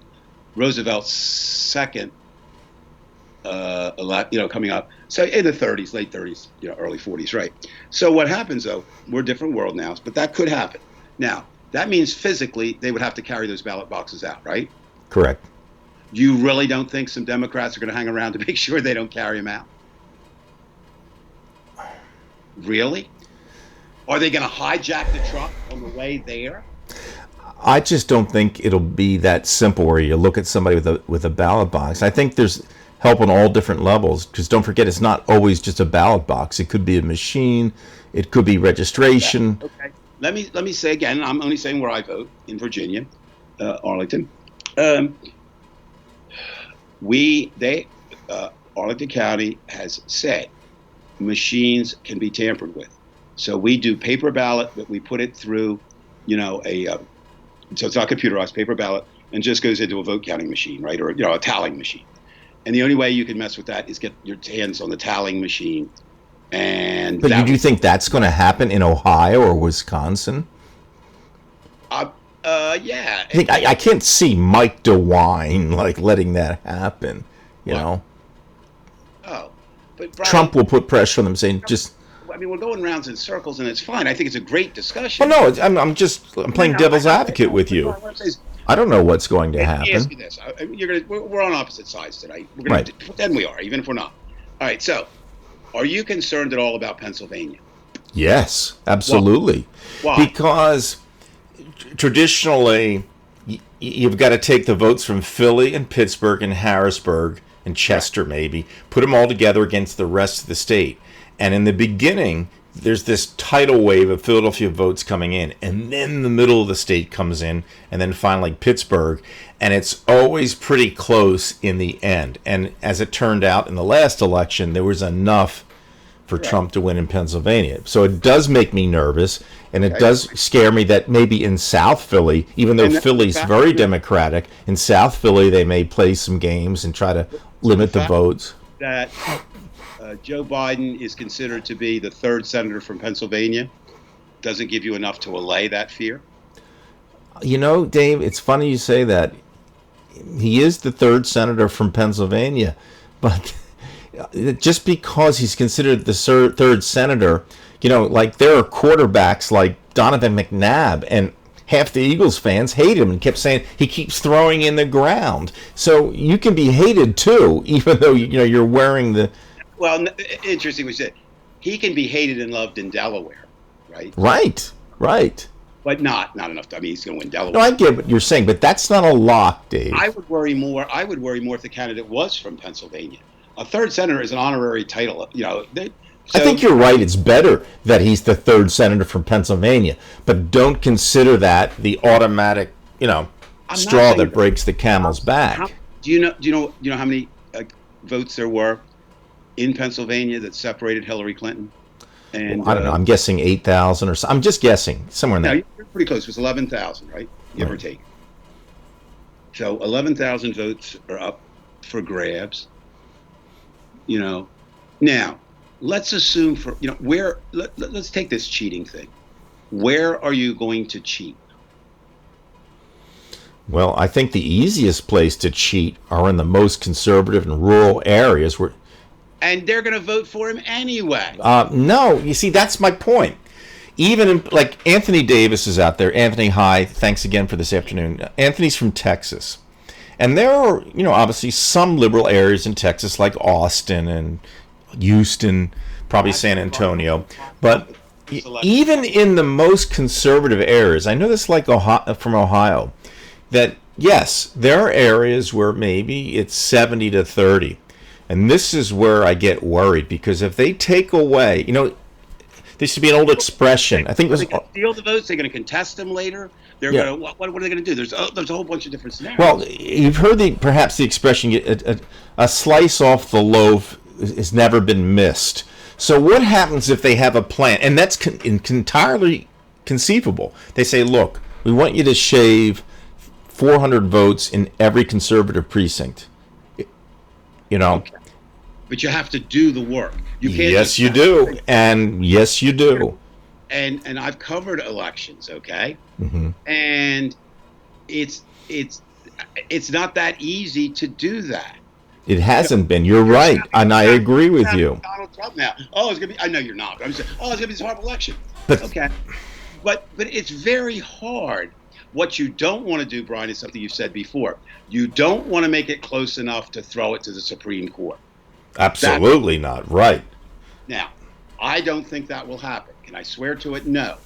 Roosevelt's second. Coming up. So in the 30s, late 30s, early 40s, right? So what happens though? We're a different world now, but that could happen. Now that means physically they would have to carry those ballot boxes out, right? Correct. You really don't think some Democrats are going to hang around to make sure they don't carry them out? Really? Are they going to hijack the truck on the way there? I just don't think it'll be that simple where you look at somebody with a ballot box. I think there's help on all different levels, because don't forget, it's not always just a ballot box. It could be a machine. It could be registration. Okay. Let me say again, I'm only saying where I vote, in Virginia, Arlington. Arlington County has said machines can be tampered with. So we do paper ballot, but we put it through, so it's not computerized, paper ballot, and just goes into a vote counting machine, right? Or, a tallying machine. And the only way you can mess with that is get your hands on the tallying machine. But do you think that's going to happen in Ohio or Wisconsin? Yeah. I can't see Mike DeWine letting that happen. You know. Oh, but Brian, Trump will put pressure on them, saying we're going rounds in circles, and it's fine. I think it's a great discussion. Well, no, I'm playing devil's advocate with you. I don't know what's going to happen. Let me ask you this: we're on opposite sides tonight. Pretend we are, even if we're not. All right. So, are you concerned at all about Pennsylvania? Yes, absolutely. Why? Because traditionally, you've got to take the votes from Philly and Pittsburgh and Harrisburg and Chester, maybe, put them all together against the rest of the state. And in the beginning, there's this tidal wave of Philadelphia votes coming in, and then the middle of the state comes in, and then finally Pittsburgh, and it's always pretty close in the end. And as it turned out in the last election, there was enough for Trump to win in Pennsylvania. So it does make me nervous, and it does scare me that maybe in South Philly, even though Philly's very Democratic, in South Philly they may play some games and try to limit the votes. That Joe Biden is considered to be the third senator from Pennsylvania doesn't give you enough to allay that fear? Dave, it's funny you say that. He is the third senator from Pennsylvania, but just because he's considered the third senator, there are quarterbacks like Donovan McNabb, and half the Eagles fans hate him and kept saying he keeps throwing in the ground. So you can be hated too, even though you're wearing the. Well, interesting. We said he can be hated and loved in Delaware, right? Right. But not enough. He's going to win Delaware. No, I get what you're saying, but that's not a lock, Dave. I would worry more if the candidate was from Pennsylvania. A third senator is an honorary title. I think you're right. It's better that he's the third senator from Pennsylvania, but don't consider that the automatic, straw that breaks the camel's back. Do you know how many votes there were in Pennsylvania that separated Hillary Clinton? And I don't know. I'm guessing 8,000 or so. I'm just guessing somewhere in there. You're pretty close. It was 11,000, right? Give or take. So 11,000 votes are up for grabs. Now let's assume let's take this cheating thing. Where are you going to cheat? Well, I think the easiest place to cheat are in the most conservative and rural areas and they're going to vote for him anyway. No, you see, that's my point. Even like Anthony Davis is out there. Anthony, hi, thanks again for this afternoon. Anthony's from Texas, and there are, obviously some liberal areas in Texas like Austin and Houston, probably San Antonio, but even in the most conservative areas, I know this like from Ohio, that yes, there are areas where maybe it's 70-30. And this is where I get worried, because if they take away, there should be an old expression. I think it was, they're going to steal the votes. They're going to contest them later. They're going to, what are they going to do? There's a whole bunch of different scenarios. Well, you've heard perhaps the expression, a slice off the loaf has never been missed. So what happens if they have a plan? And that's entirely conceivable. They say, look, we want you to shave 400 votes in every conservative precinct. Okay. But you have to do the work. You can't. Yes, you do. And yes, you do. And I've covered elections, okay? Mm-hmm. And it's not that easy to do that. It hasn't been. You're right, and I agree with you. Donald Trump now. Oh, it's gonna be. I know you're not. But I'm saying, it's gonna be this horrible election. Okay. But it's very hard. What you don't want to do, Brian, is something you've said before. You don't want to make it close enough to throw it to the Supreme Court. Absolutely not. Right. Now, I don't think that will happen. Can I swear to it? No.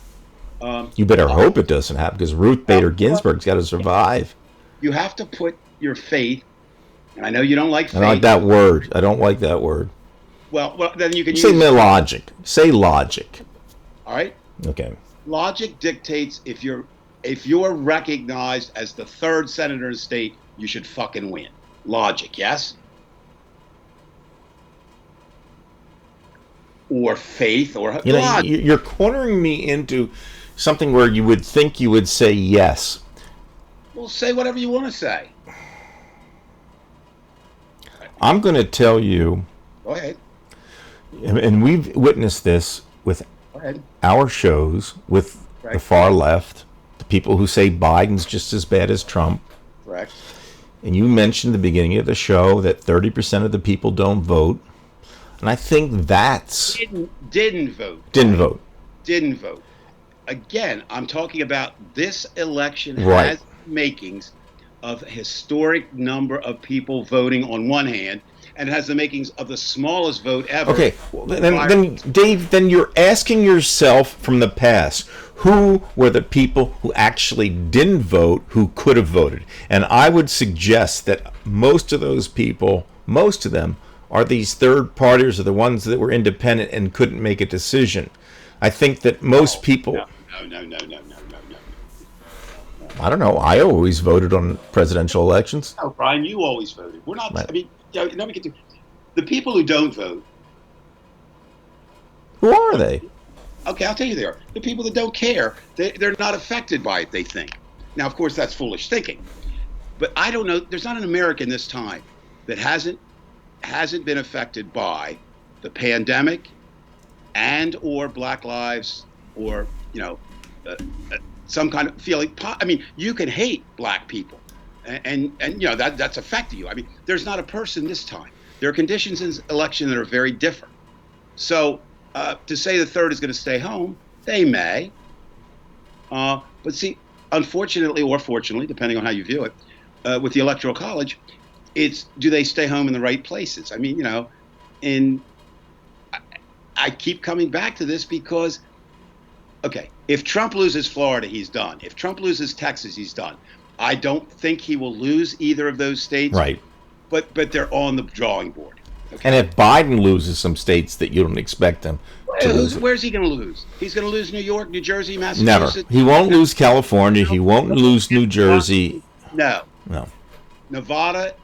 You better hope it doesn't happen, because Ruth Bader Ginsburg's got to survive. You have to put your faith, and I know you don't like faith. I don't like that word. I don't like that word. Well, then you can say logic. Say logic. All right. Okay. Logic dictates if you're recognized as the third senator in the state, you should fucking win. Logic, yes? Or faith, or you're cornering me into something where you would think you would say yes. Well, say whatever you want to say. I'm going to tell you. Go ahead. And we've witnessed this with our shows with the far left, the people who say Biden's just as bad as Trump. Correct. And you mentioned at the beginning of the show that 30% of the people don't vote. And I think that's... Didn't vote. Didn't vote. Didn't vote. Again, I'm talking about this election has makings of a historic number of people voting on one hand, and it has the makings of the smallest vote ever. Okay, well, then Dave, then you're asking yourself from the past, who were the people who actually didn't vote who could have voted? And I would suggest that most of those people, most of them, are these third parties, or the ones that were independent and couldn't make a decision. I think that most people... No. I don't know. I always voted on presidential elections. No, Brian, you always voted. We're not... I mean, nobody can do... The people who don't vote... Who are they? Okay, I'll tell you they are. The people that don't care. They're not affected by it, they think. Now, of course, that's foolish thinking. But I don't know. There's not an American this time that hasn't been affected by the pandemic and or Black Lives or, some kind of feeling. I mean, you can hate black people and that's affected you. I mean, there's not a person this time. There are conditions in this election that are very different. So to say the third is going to stay home, they may. But see, unfortunately or fortunately, depending on how you view it, with the Electoral College, it's do they stay home in the right places? I mean, I keep coming back to this because, okay, if Trump loses Florida, he's done. If Trump loses Texas, he's done. I don't think he will lose either of those states. Right. But they're on the drawing board. Okay? And if Biden loses some states that you don't expect him to lose. Where's he going to lose? He's going to lose New York, New Jersey, Massachusetts? Never. He won't lose California. He won't lose New Jersey. No. Nevada,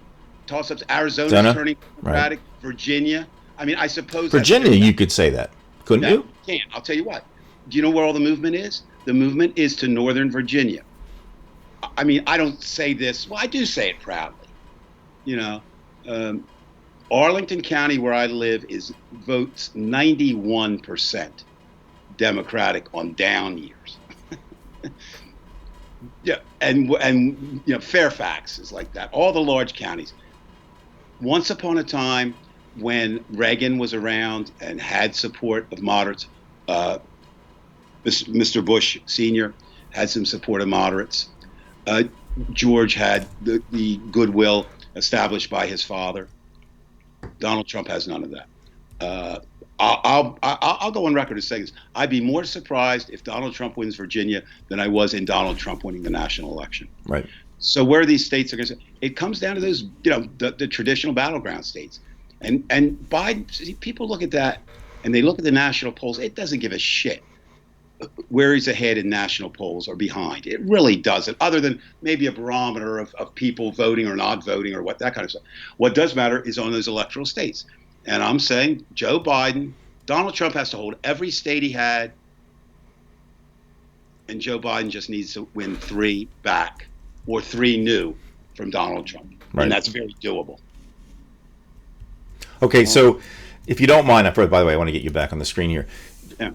toss-ups, Arizona turning Democratic, right. Virginia. I mean, I suppose Virginia, you could say that, couldn't you? Can't. I'll tell you what. Do you know where all the movement is? The movement is to Northern Virginia. I mean, I don't say this. Well, I do say it proudly. Arlington County, where I live, votes 91% Democratic on down years. Yeah, and Fairfax is like that. All the large counties. Once upon a time, when Reagan was around and had support of moderates, Mr. Bush Sr. had some support of moderates. George had the goodwill established by his father. Donald Trump has none of that. I'll go on record as saying this. I'd be more surprised if Donald Trump wins Virginia than I was in Donald Trump winning the national election. Right. So where these states are going to, it comes down to those, the traditional battleground states. And Biden, people look at that and they look at the national polls. It doesn't give a shit where he's ahead in national polls or behind. It really doesn't, other than maybe a barometer of people voting or not voting or what that kind of stuff. What does matter is on those electoral states. And I'm saying Joe Biden, Donald Trump has to hold every state he had, and Joe Biden just needs to win 3 back or 3 new from Donald Trump. Right. And that's very doable. Okay, so if you don't mind, by the way, I want to get you back on the screen here. Yeah.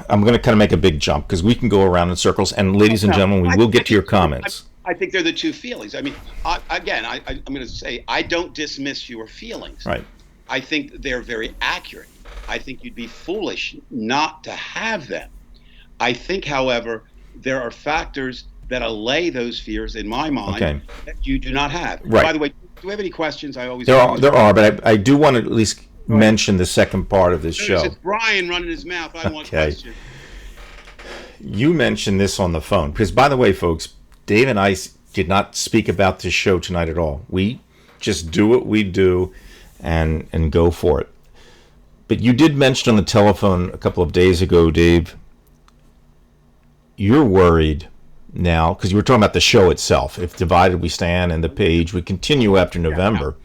I'm going to kind of make a big jump because we can go around in circles. And ladies and gentlemen, we will get to your comments. I think they're the two feelings. I mean, I'm going to say I don't dismiss your feelings. Right. I think they're very accurate. I think you'd be foolish not to have them. I think, however, there are factors that allay those fears in my mind that you do not have. Right. By the way, do we have any questions? There are, but I do want to at least mention the second part of this show. It's Brian running his mouth. I want questions. You mentioned this on the phone because, by the way, folks, Dave and I did not speak about this show tonight at all. We just do what we do and go for it. But you did mention on the telephone a couple of days ago, Dave, you're worried now because you were talking about the show itself. If Divided We Stand and the page would continue after November.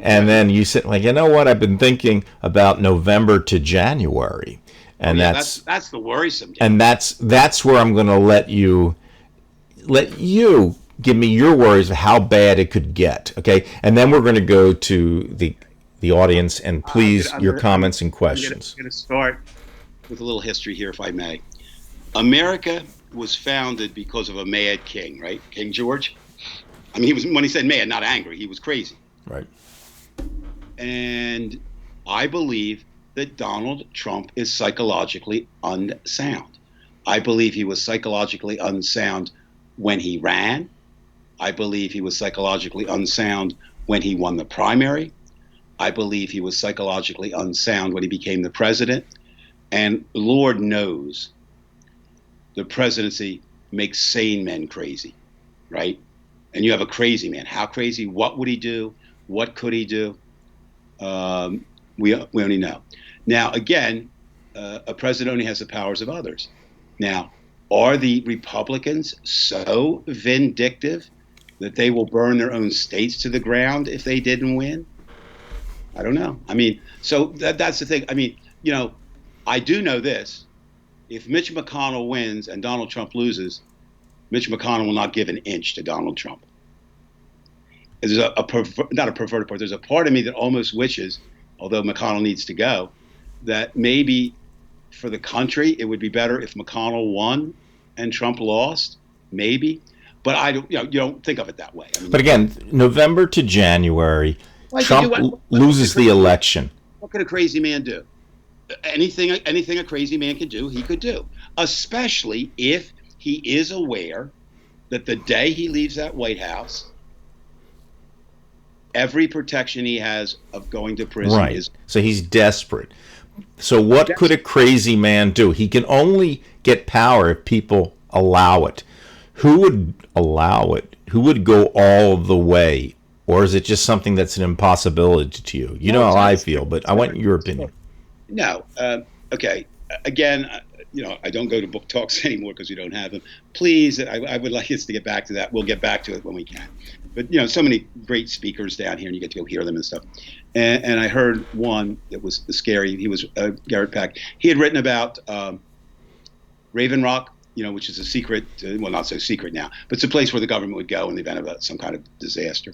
And then you said, like, you know what? I've been thinking about November to January. And that's the worrisome. And that's where I'm going to let you give me your worries of how bad it could get. Okay. And then we're going to go to the audience and please your comments and questions. I'm going to start with a little history here, if I may. America was founded because of a mad king, right? King George. I mean, when he said mad, not angry, he was crazy. Right. And I believe that Donald Trump is psychologically unsound. I believe he was psychologically unsound when he ran. I believe he was psychologically unsound when he won the primary. I believe he was psychologically unsound when he became the president. And Lord knows the presidency makes sane men crazy, right? And you have a crazy man. How crazy? What would he do? What could he do? We only know. Now, again, a president only has the powers of others. Now, are the Republicans so vindictive that they will burn their own states to the ground if they didn't win? I don't know. I mean, so that's the thing. I mean, I do know this. If Mitch McConnell wins and Donald Trump loses, Mitch McConnell will not give an inch to Donald Trump. There's not a perverted part. There's a part of me that almost wishes, although McConnell needs to go, that maybe for the country it would be better if McConnell won and Trump lost. Maybe, but I don't. You don't think of it that way. I mean, but again, November to January, Trump loses the election. What could a crazy man do? Anything a crazy man can do, he could do, especially if he is aware that the day he leaves that White House, every protection he has of going to prison is. So he's desperate. So what could a crazy man do? He can only get power if people allow it. Who would allow it? Who would go all the way? Or is it just something that's an impossibility to you? You know how I feel, but I want your opinion. No. Okay. Again, I don't go to book talks anymore because we don't have them. Please, I would like us to get back to that. We'll get back to it when we can. But, so many great speakers down here, and you get to go hear them and stuff. And I heard one that was scary. He was Garrett Pack. He had written about Raven Rock, which is a secret, well, not so secret now, but it's a place where the government would go in the event of some kind of disaster.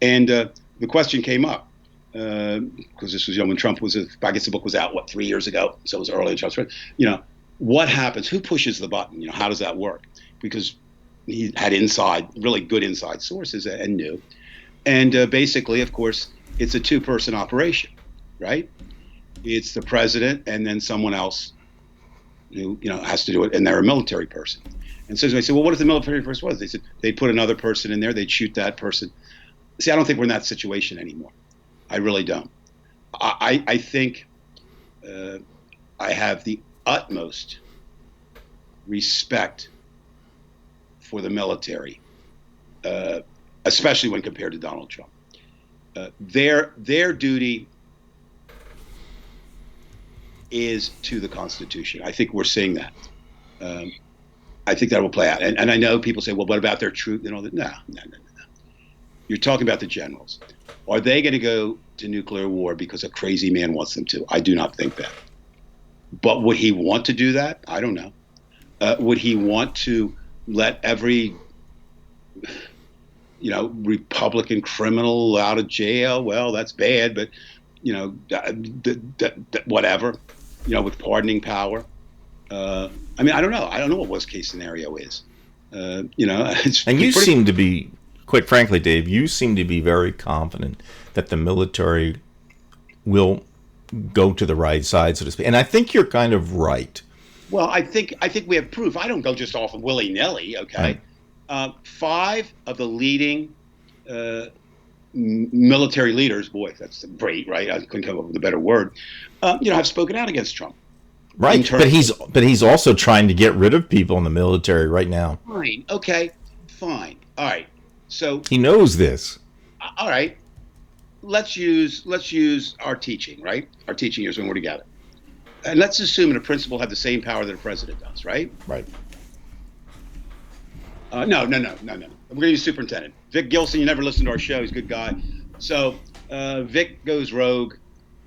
And the question came up. Because this was when Trump was, I guess the book was out, 3 years ago? So it was early in Trump's reign. What happens? Who pushes the button? How does that work? Because he had really good inside sources and knew. And basically, of course, it's a two-person operation, right? It's the president and then someone else who has to do it, and they're a military person. And so I said, well, what if the military person was? They said they'd put another person in there, they'd shoot that person. See, I don't think we're in that situation anymore. I really don't. I think I have the utmost respect for the military, especially when compared to Donald Trump. Their duty is to the Constitution. I think we're seeing that. I think that will play out. And I know people say, well, what about their truth and all that? No. You're talking about the generals. Are they going to go to nuclear war because a crazy man wants them to? I do not think that. But would he want to do that? I don't know. Would he want to let every Republican criminal out of jail? Well, that's bad, but whatever, with pardoning power. I don't know. I don't know what worst case scenario is. It's and you seem to be, quite frankly, Dave, you seem to be very confident that the military will go to the right side, so to speak. And I think you're kind of right. Well, I think we have proof. I don't go just off of willy-nilly, okay? Right. 5 of the leading military leaders, boy, that's great, right? I couldn't come up with a better word, have spoken out against Trump. Right, but he's also trying to get rid of people in the military right now. Fine, okay, fine. All right, so he knows this. All right, let's use our teaching, right? Our teaching years when we're together. And let's assume that a principal had the same power that a president does, right? Right. No. We're going to use superintendent. Vic Gilson, you never listened to our show. He's a good guy. So Vic goes rogue,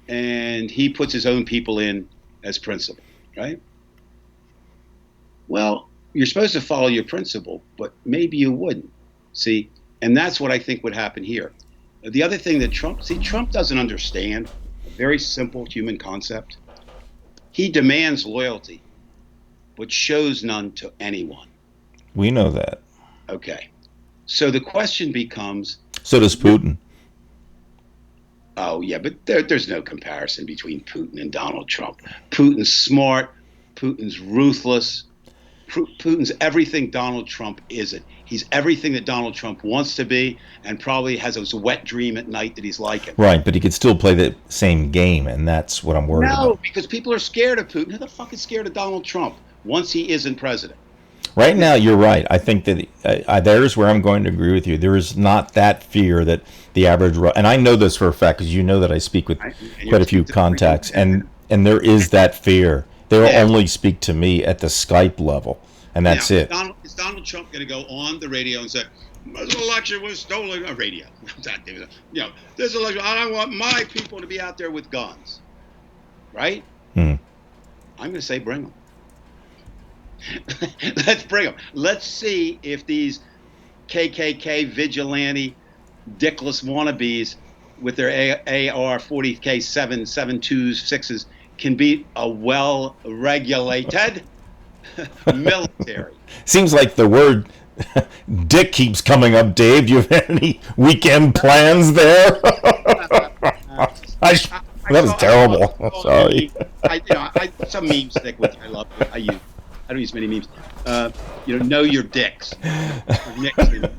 and he puts his own people in as principal, right? Well, you're supposed to follow your principal, but maybe you wouldn't. See? And that's what I think would happen here. The other thing that Trump doesn't understand a very simple human concept. He demands loyalty, but shows none to anyone. We know that. Okay. So the question becomes... So does Putin. Oh, yeah, but there's no comparison between Putin and Donald Trump. Putin's smart. Putin's ruthless. Putin's everything Donald Trump isn't. He's everything that Donald Trump wants to be, and probably has a wet dream at night that he's like it. Right, but he could still play the same game, and that's what I'm worried about. No, because people are scared of Putin. Who the fuck is scared of Donald Trump once he isn't president? Right now, you're right. I think that there's where I'm going to agree with you. There is not that fear that the average, and I know this for a fact because you know that I speak with quite a few contacts, and there is that fear. They'll only speak to me at the Skype level, and that's it. Is Donald Trump going to go on the radio and say, this election was stolen? Radio. This election, I don't want my people to be out there with guns. Right? I'm going to say bring them. Let's bring them. Let's see if these KKK vigilante, dickless wannabes with their AR-40K 7.2s, 6s can beat a well-regulated military. Seems like the word dick keeps coming up, Dave. Do you have any weekend plans there? That was terrible. Sorry. Some memes stick with you. I love it. I don't use many memes. Know your dicks.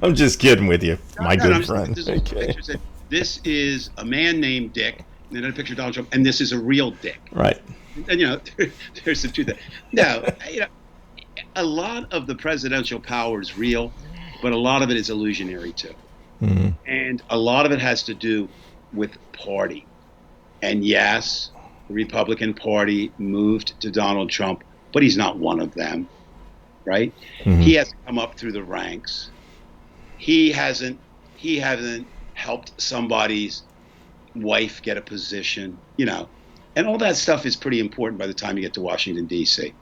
I'm just kidding with you, my good friend. This is a man named Dick, and then a picture of Donald Trump, and this is a real dick. Right. And there's some truth there. No, a lot of the presidential power is real, but a lot of it is illusionary too. Mm-hmm. And a lot of it has to do with party. And yes, the Republican Party moved to Donald Trump, but he's not one of them, right? Mm-hmm. He hasn't come up through the ranks. He hasn't helped somebody's wife get a position, and all that stuff is pretty important by the time you get to Washington, D.C.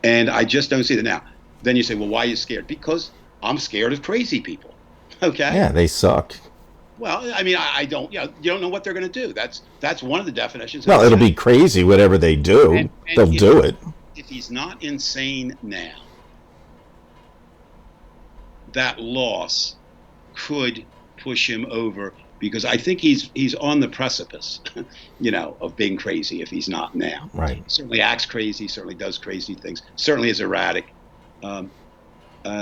And I just don't see that now. Then you say, well, why are you scared? Because I'm scared of crazy people. Okay? Yeah, they suck. Well, I don't, you don't know what they're going to do. That's one of the definitions. Well, it'll be crazy, whatever they do. And they'll do it. If he's not insane now, that loss could push him over because I think he's on the precipice, of being crazy if he's not now. Right. Certainly acts crazy, certainly does crazy things, certainly is erratic,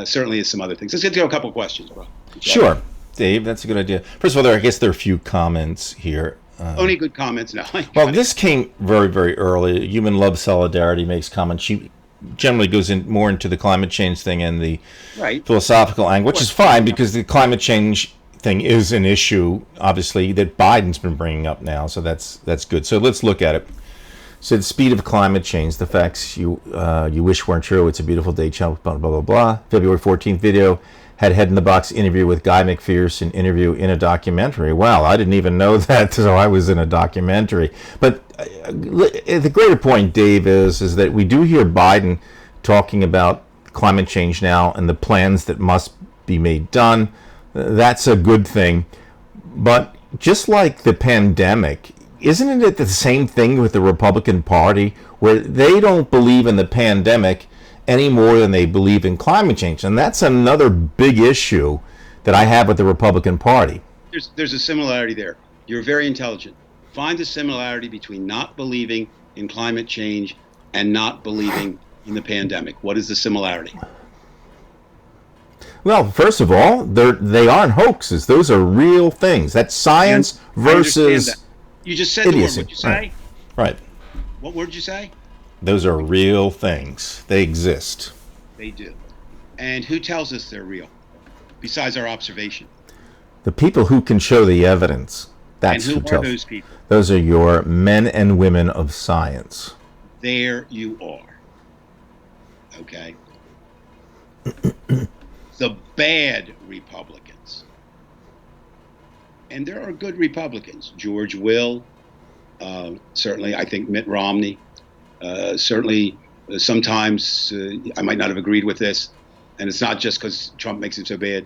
certainly is some other things. Let's get to a couple of questions, bro. Sure, Dave, that's a good idea. First of all, I guess there are a few comments here. Only good comments now. Well, this came very, very early. Human Love Solidarity makes comments. She generally goes in more into the climate change thing and the philosophical angle, which is fine because the climate change thing is an issue, obviously, that Biden's been bringing up now. So that's good. So let's look at it. So the speed of climate change, the facts you wish weren't true. It's a beautiful day, blah, blah, blah, blah. February 14th video had Head in the Box interview with Guy McPherson, interview in a documentary. Wow, I didn't even know that, so I was in a documentary. But the greater point, Dave, is that we do hear Biden talking about climate change now and the plans that must be made done. That's a good thing. But just like the pandemic, isn't it the same thing with the Republican Party, where they don't believe in the pandemic any more than they believe in climate change? And that's another big issue that I have with the Republican Party. There's a similarity there. You're very intelligent. Find the similarity between not believing in climate change and not believing in the pandemic. What is the similarity? Well, first of all, they aren't hoaxes. Those are real things. That's science versus that. You just said idiocy. The word. What'd you say? Right. What word did you say? Those are real things. They exist. They do. And who tells us they're real, besides our observation? The people who can show the evidence. That's and who tells. are those people? Those are your men and women of science. There you are. Okay? The bad Republicans. And there are good Republicans. George Will, certainly I think Mitt Romney, certainly sometimes I might not have agreed with this, and it's not just because Trump makes it so bad.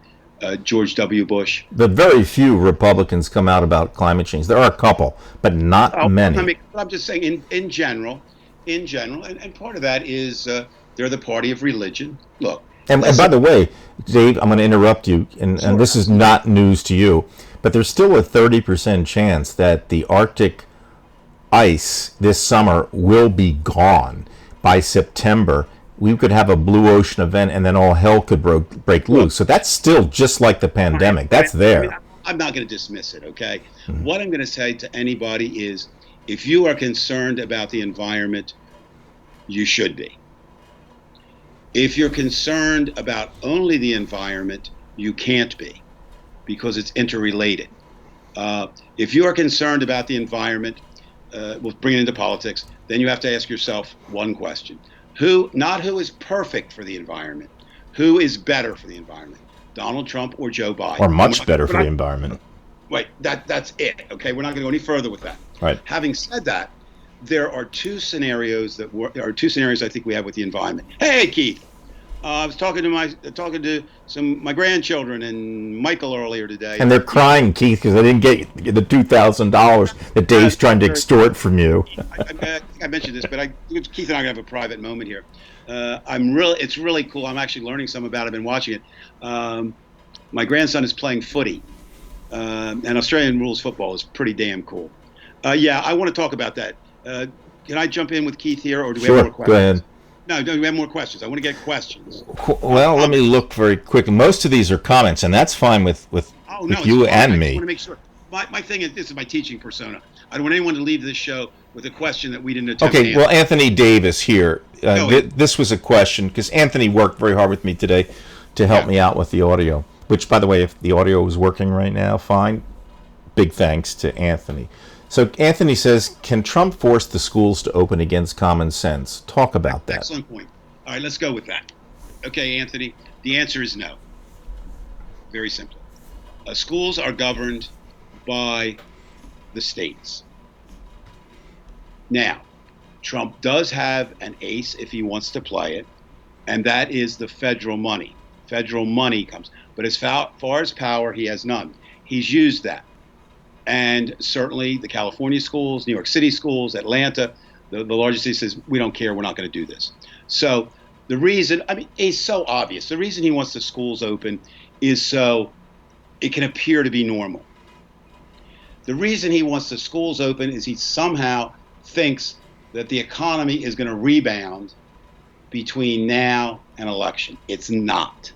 George W. Bush. But very few Republicans come out about climate change. There are a couple, but not many. I'm just saying in general, and part of that is they're the party of religion. Look. And by the way, Dave, I'm going to interrupt you, and this is not news to you, but there's still a 30% chance that the Arctic ice this summer will be gone by September. We could have a blue ocean event, and then all hell could break loose. So that's still just like the pandemic. That's there. I'm not going to dismiss it, okay? Mm-hmm. What I'm going to say to anybody is, if you are concerned about the environment, you should be. If you're concerned about only the environment, you can't be, because it's interrelated. If you are concerned about the environment, we'll bring it into politics, then you have to ask yourself one question. Not who is perfect for the environment, who is better for the environment, Donald Trump or Joe Biden? Or much better for the environment. Wait, that's it, okay? We're not going to go any further with that. Right. Having said that, there are two scenarios I think we have with the environment. Hey, Keith. I was talking to my grandchildren and Michael earlier today. And they're crying, Keith, because they didn't get the $2,000 that Dave's trying to extort from you. I mentioned this, but Keith and I are gonna have a private moment here. It's really cool. I'm actually learning some about it. I've been watching it. My grandson is playing footy, and Australian rules football is pretty damn cool. Yeah, I want to talk about that. Can I jump in with Keith here, or do we have more questions? Go ahead. No, do we have more questions? I want to get questions. Well, let me look very quick. Most of these are comments, and that's fine with you and me. I just want to make sure. My thing is, this is my teaching persona. I don't want anyone to leave this show with a question that we didn't attempt to answer. Well, Anthony Davis here. This was a question, because Anthony worked very hard with me today to help me out with the audio, which, by the way, if the audio is working right now, fine. Big thanks to Anthony. So Anthony says, can Trump force the schools to open against common sense? Talk about that. Excellent point. All right, let's go with that. Okay, Anthony, the answer is no. Very simple. Schools are governed by the states. Now, Trump does have an ace if he wants to play it, and that is the federal money. Federal money comes. But as far as power, he has none. He's used that. And certainly the California schools, New York City schools, Atlanta, the largest city says, we don't care, we're not going to do this. So the reason, it's so obvious. The reason he wants the schools open is so it can appear to be normal. The reason he wants the schools open is he somehow thinks that the economy is going to rebound between now and election. It's not.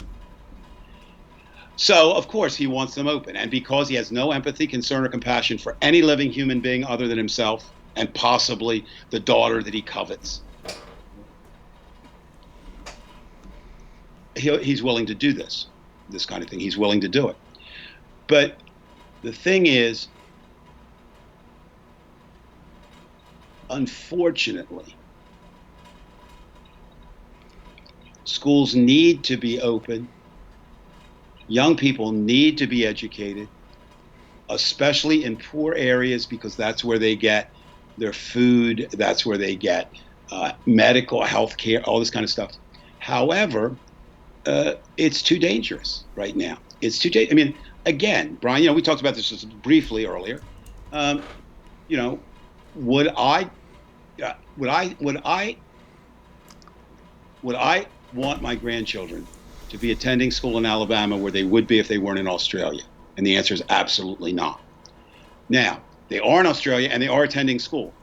So, of course, he wants them open. And because he has no empathy, concern, or compassion for any living human being other than himself and possibly the daughter that he covets, he's willing to do this kind of thing. He's willing to do it. But the thing is, unfortunately, schools need to be open. Young people need to be educated, especially in poor areas, because that's where they get their food, that's where they get medical, health care, all this kind of stuff. However, it's too dangerous right now. It's too dangerous. I mean, again, Brian, we talked about this just briefly earlier. Would I want my grandchildren to be attending school in Alabama where they would be if they weren't in Australia? And the answer is absolutely not. Now, they are in Australia and they are attending school.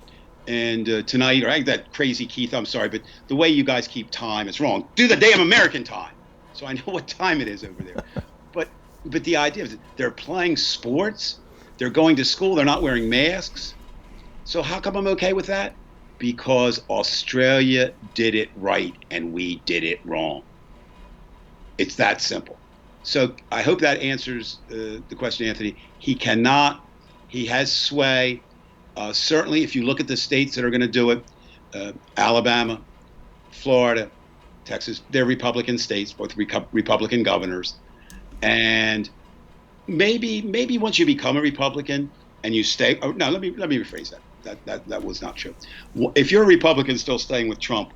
And tonight, or that crazy Keith, I'm sorry, but the way you guys keep time is wrong. Do the damn American time, so I know what time it is over there. But the idea is they're playing sports, they're going to school, they're not wearing masks. So how come I'm okay with that? Because Australia did it right and we did it wrong. It's that simple. So I hope that answers the question, Anthony. He cannot. He has sway. Certainly, if you look at the states that are going to do it, Alabama, Florida, Texas, they're Republican states, both Republican governors. And maybe once you become a Republican and you stay. Oh, no, let me rephrase that. That was not true. If you're a Republican still staying with Trump,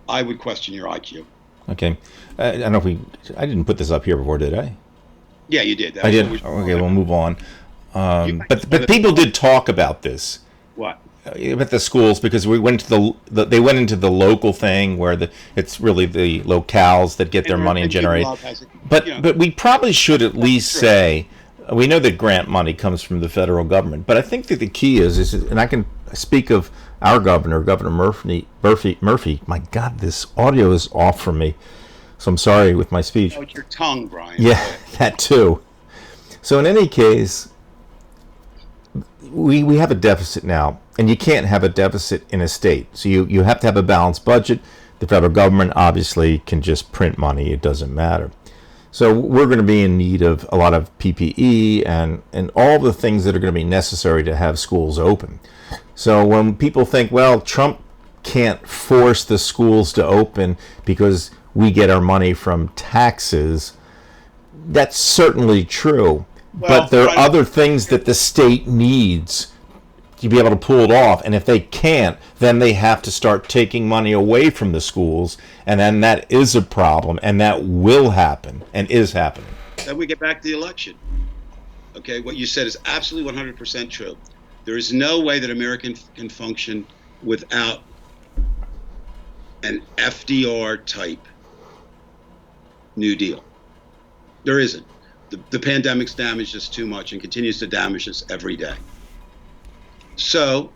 I would question your IQ. Okay. I don't know if I didn't put this up here before, did I? Yeah, you did. I did. Okay, we'll move on. But people did talk about this. What? About the schools, because we went to they went into the local thing where it's really the locales that get their money and generate. But we probably should at least say, we know that grant money comes from the federal government, but I think that the key is, and I can speak of our governor, Governor Murphy. My God, this audio is off from me, so I'm sorry with my speech. Oh, it's your tongue, Brian. Yeah, that too. So in any case, we have a deficit now, and you can't have a deficit in a state. So you have to have a balanced budget. The federal government obviously can just print money. It doesn't matter. So we're going to be in need of a lot of PPE and all the things that are going to be necessary to have schools open. So when people think, well, Trump can't force the schools to open because we get our money from taxes, that's certainly true. Well, but there are other things that the state needs to be able to pull it off. And if they can't, then they have to start taking money away from the schools. And then that is a problem. And that will happen and is happening. Then we get back to the election. Okay, what you said is absolutely 100% true. There is no way that America can function without an FDR type New Deal. There isn't. The pandemic's damaged us too much and continues to damage us every day. So,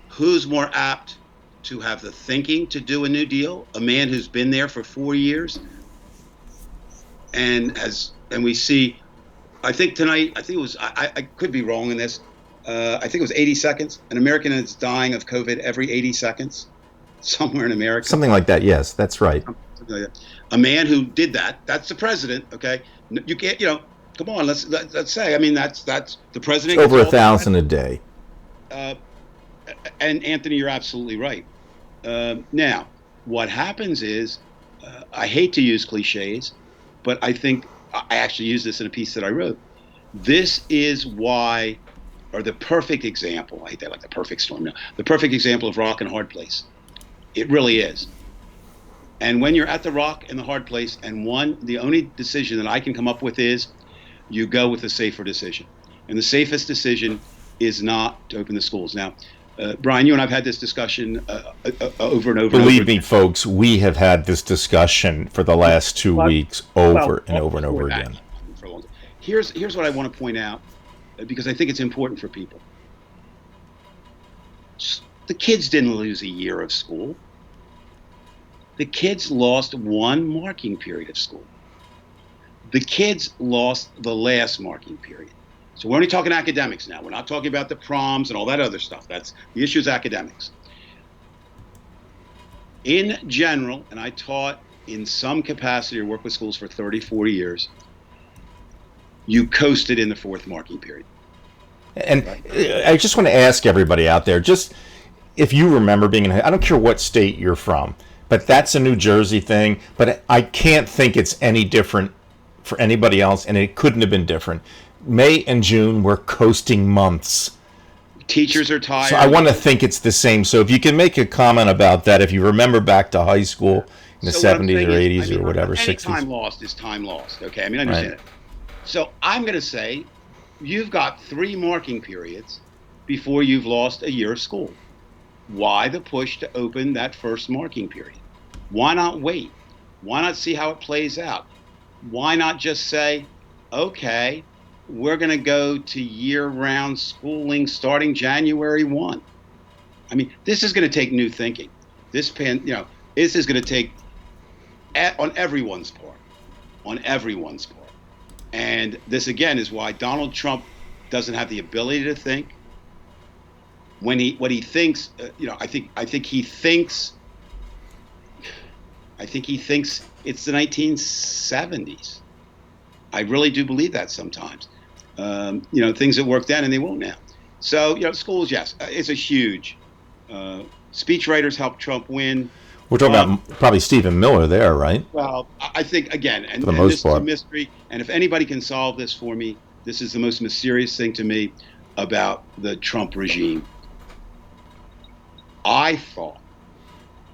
who's more apt to have the thinking to do a New Deal? A man who's been there for 4 years, and we see, I think tonight, I could be wrong in this. I think it was 80 seconds. An American is dying of COVID every 80 seconds, somewhere in America. Something like that. Yes, that's right. Something like that. A man who did that. That's the president. Okay. You can't, come on, let's say, I mean, that's the president. It's over 1,000 a day. And Anthony, you're absolutely right. Now, what happens is, I hate to use cliches, but I think I actually use this in a piece that I wrote. This is why, or the perfect example, I hate that, like the perfect storm now, the perfect example of rock and hard place. It really is. And when you're at the rock and the hard place, and the only decision that I can come up with is you go with a safer decision. And the safest decision is not to open the schools. Now, Brian, you and I have had this discussion over and over. Believe me, folks, we have had this discussion for the last 2 weeks over and over again. Here's what I want to point out. because I think it's important for people. The kids didn't lose a year of school. The kids lost one marking period of school. The kids lost the last marking period. So we're only talking academics now. We're not talking about the proms and all that other stuff. That's the issue is academics. In general, and I taught in some capacity or worked with schools for 30, 40 years, you coasted in the fourth marking period. And I just want to ask everybody out there, just if you remember being in, I don't care what state you're from, but that's a New Jersey thing, but I can't think it's any different for anybody else, and it couldn't have been different. May and June were coasting months. Teachers are tired. So I want to think it's the same. So if you can make a comment about that, if you remember back to high school in the 70s or 80s or whatever, 60s. Time lost is time lost, okay? I mean, I understand it. So I'm going to say you've got 3 marking periods before you've lost a year of school. Why the push to open that first marking period? Why not wait? Why not see how it plays out? Why not just say, okay, we're going to go to year-round schooling starting January 1. I mean, this is going to take new thinking. This is going to take on everyone's part. And this again is why Donald Trump doesn't have the ability to think. What he thinks, I think he thinks it's the 1970s. I really do believe that sometimes. Things that worked then and they won't now. So, schools, yes, it's a huge. Speechwriters helped Trump win. We're talking about probably Stephen Miller there, right? Well, I think, again, and this is a mystery, and if anybody can solve this for me, this is the most mysterious thing to me about the Trump regime. I thought,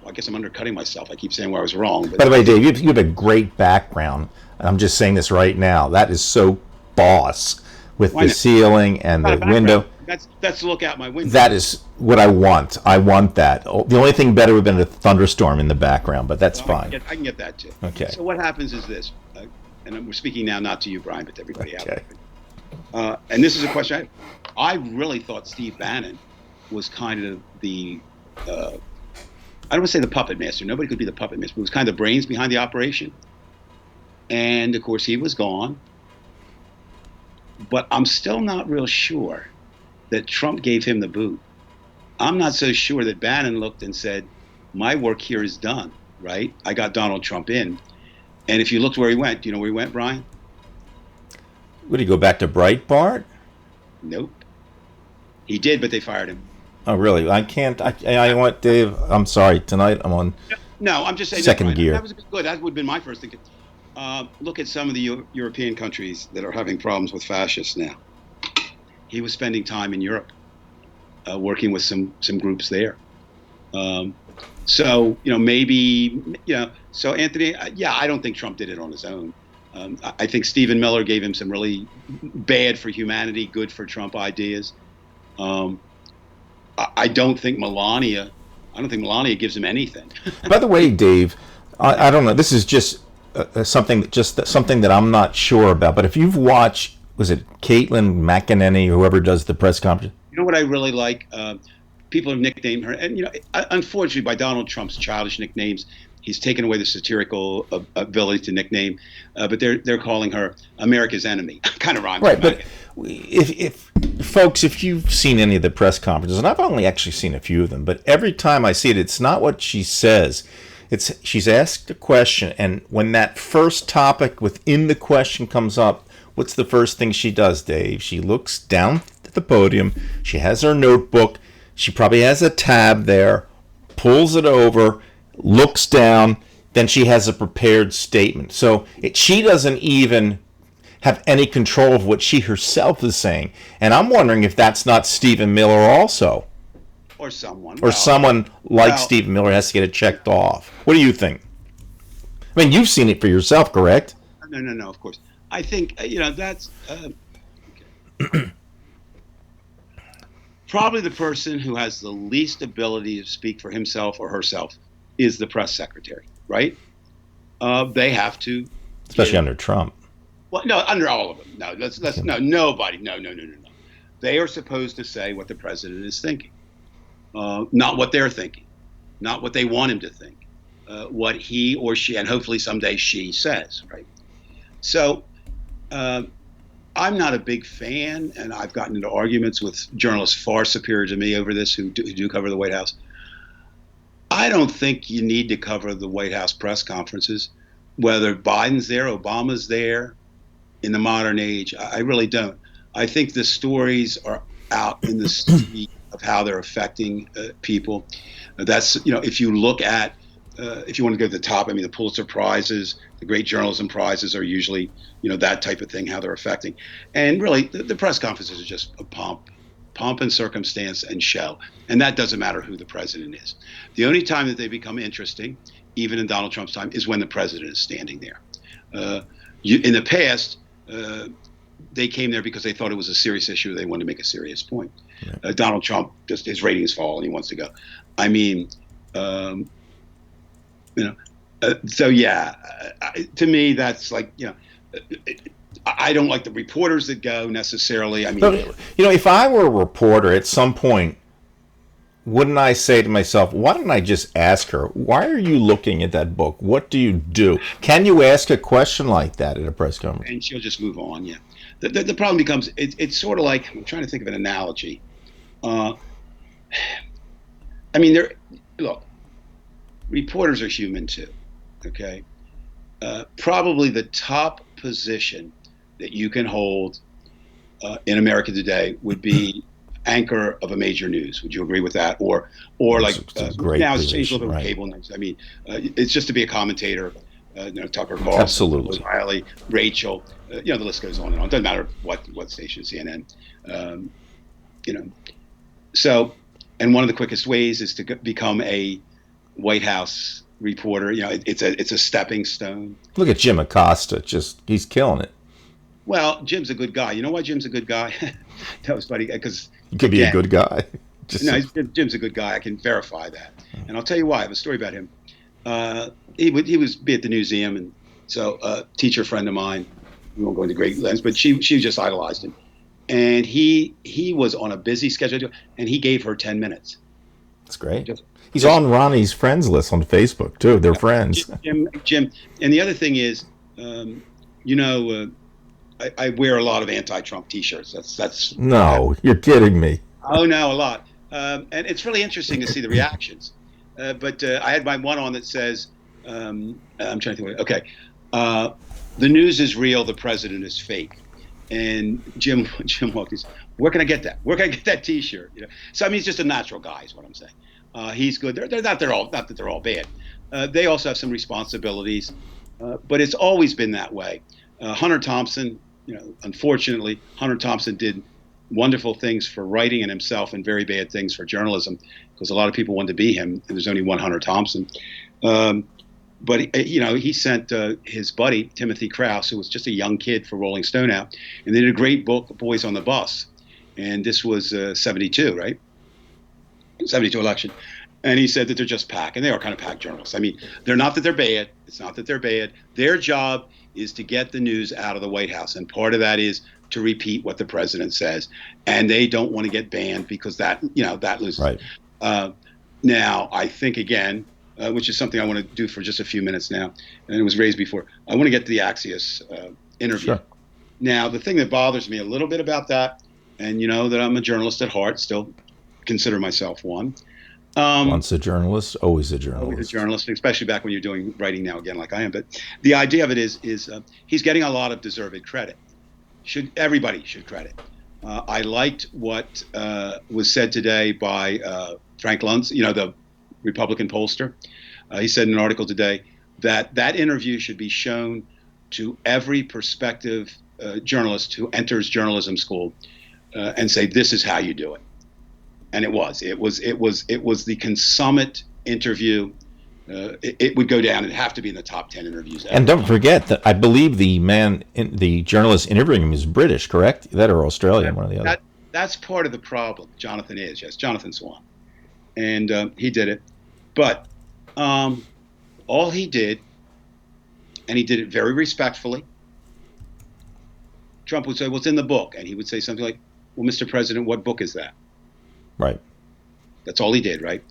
I guess I'm undercutting myself. I keep saying where I was wrong. But by the way, Dave, you have a great background. I'm just saying this right now. That is so boss with the ceiling and the window. That's to look out my window. That is what I want. I want that. The only thing better would have been a thunderstorm in the background, but that's fine. I can get that too. Okay. So what happens is this, and we're speaking now not to you, Brian, but to everybody out there. And this is a question I really thought Steve Bannon was kind of the, I don't want to say the puppet master. Nobody could be the puppet master. But he was kind of the brains behind the operation. And, of course, he was gone. But I'm still not real sure that Trump gave him the boot. I'm not so sure that Bannon looked and said, my work here is done, right? I got Donald Trump in. And if you looked where he went, do you know where he went, Brian? Would he go back to Breitbart? Nope. He did, but they fired him. Oh, really? I can't. I want Dave. I'm sorry. Tonight I'm on. No, I'm just saying. Second gear. That was good. That would have been my first thing. Look at some of the European countries that are having problems with fascists now. He was spending time in Europe, working with some groups there. So maybe So Anthony, I don't think Trump did it on his own. I think Stephen Miller gave him some really bad for humanity, good for Trump ideas. I don't think Melania gives him anything. By the way, Dave, I don't know. This is just something that I'm not sure about. But if you've watched, was it Caitlin McEnany, whoever does the press conference? You know what I really like? People have nicknamed her, and unfortunately, by Donald Trump's childish nicknames, he's taken away the satirical ability to nickname. But they're calling her America's enemy. Kind of rhymes. Right, but if folks, if you've seen any of the press conferences, and I've only actually seen a few of them, but every time I see it, it's not what she says. She's asked a question, and when that first topic within the question comes up, what's the first thing she does, Dave? She looks down at the podium. She has her notebook. She probably has a tab there, pulls it over, looks down, then she has a prepared statement. So she doesn't even have any control of what she herself is saying. And I'm wondering if that's not Stephen Miller also. Or someone. Or someone like Stephen Miller has to get it checked off. What do you think? I mean, you've seen it for yourself, correct? No, of course. I think, that's probably the person who has the least ability to speak for himself or herself is the press secretary, right? They have to. Especially under Trump. Well, no, under all of them. No, let's no, nobody. No. They are supposed to say what the president is thinking, not what they're thinking, not what they want him to think, what he or she, and hopefully someday she says, right? So I'm not a big fan, and I've gotten into arguments with journalists far superior to me over this who do cover the White House. I don't think you need to cover the White House press conferences, whether Biden's there, Obama's there, in the modern age. I really don't. I think the stories are out in the street of how they're affecting people. That's, if you look at, if you want to go to the top, I mean, the Pulitzer Prizes, the great journalism prizes are usually, that type of thing, how they're affecting. And really, the press conferences are just a pomp and circumstance and show. And that doesn't matter who the president is. The only time that they become interesting, even in Donald Trump's time, is when the president is standing there. In the past, they came there because they thought it was a serious issue. They wanted to make a serious point. Right. Donald Trump, just his ratings fall and he wants to go. I mean, so yeah, to me, that's like, I don't like the reporters that go necessarily. I mean, but, if I were a reporter at some point, wouldn't I say to myself, why don't I just ask her, why are you looking at that book? What do you do? Can you ask a question like that at a press conference? And she'll just move on, yeah. The problem becomes, it's sort of like, I'm trying to think of an analogy. I mean, look, reporters are human too, okay? Probably the top position that you can hold in America today would be anchor of a major news. Would you agree with that? Or like now it's changed a little bit with cable news. I mean, it's just to be a commentator. Tucker Carlson, absolutely, Riley, Rachel. The list goes on and on. It doesn't matter what station, CNN. So, and one of the quickest ways is to become a White House reporter. It's a stepping stone. Look at Jim Acosta. He's killing it. Well, Jim's a good guy. You know why Jim's a good guy? That was funny because he could be a good guy. Jim's a good guy. I can verify that, and I'll tell you why. I have a story about him. He was be at the museum, and so a teacher friend of mine. We won't go into great lengths, but she just idolized him, and he was on a busy schedule, and he gave her 10 minutes. That's great. He's on Ronnie's friends list on Facebook too. They're friends. Jim, and the other thing is, I wear a lot of anti-Trump T-shirts. That's no, you're kidding me. Oh no, a lot, and it's really interesting to see the reactions. But I had my one on that says, I'm trying to think. Okay, the news is real. The president is fake. And Jim walked. Where can I get that? Where can I get that T-shirt? So I mean, he's just a natural guy, is what I'm saying. He's good. They're not that they're all bad. They also have some responsibilities, but it's always been that way. Hunter Thompson, unfortunately, Hunter Thompson did wonderful things for writing and himself, and very bad things for journalism, because a lot of people wanted to be him, and there's only one Hunter Thompson. But he sent his buddy Timothy Krause, who was just a young kid, for Rolling Stone out, and they did a great book, Boys on the Bus. And this was 72, right? 72 election. And he said that they're just pack, and they are kind of pack journalists. I mean, they're not that they're bad. It's not that they're bad. Their job is to get the news out of the White House, and part of that is to repeat what the president says. And they don't want to get banned because that loses. Right. Now, I think again, which is something I want to do for just a few minutes now, and it was raised before. I want to get to the Axios interview. Sure. Now, the thing that bothers me a little bit about that, and that I'm a journalist at heart, still consider myself one. Once a journalist, always a journalist. Always a journalist, especially back when you're doing writing now again, like I am. But the idea of it is he's getting a lot of deserved credit. Everybody should credit. I liked what was said today by Frank Luntz, the Republican pollster. He said in an article today that interview should be shown to every prospective journalist who enters journalism school and say, this is how you do it. And it was the consummate interview. It would go down. It'd have to be in the top 10 interviews ever. And don't forget that I believe the journalist interviewing him is British, correct? That or Australian, one or the other. That's part of the problem. Jonathan Swan. And he did it. But all he did, and he did it very respectfully. Trump would say, well, it's in the book. And he would say something like, Well, Mr. President, what book is that? Right. That's all he did, right?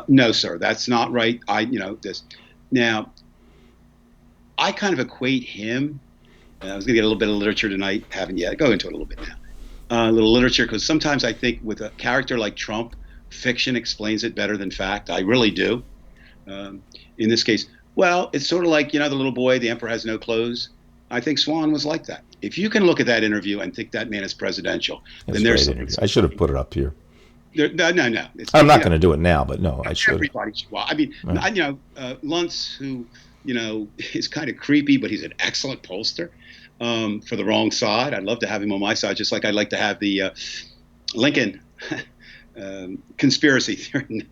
No, sir, that's not right. This. Now, I kind of equate him. I was going to get a little bit of literature tonight. Haven't yet. Go into it a little bit now. A little literature, because sometimes I think with a character like Trump, fiction explains it better than fact. I really do. In this case, well, it's sort of like, the little boy, the emperor has no clothes. I think Swan was like that. If you can look at that interview and think that man is presidential, then there's something. I should have put it up here. No. I'm not going to do it now, but no, I should. Everybody should. Well, I mean, Right. Luntz, who is kind of creepy, but he's an excellent pollster for the wrong side. I'd love to have him on my side, just like I'd like to have the Lincoln conspiracy theory,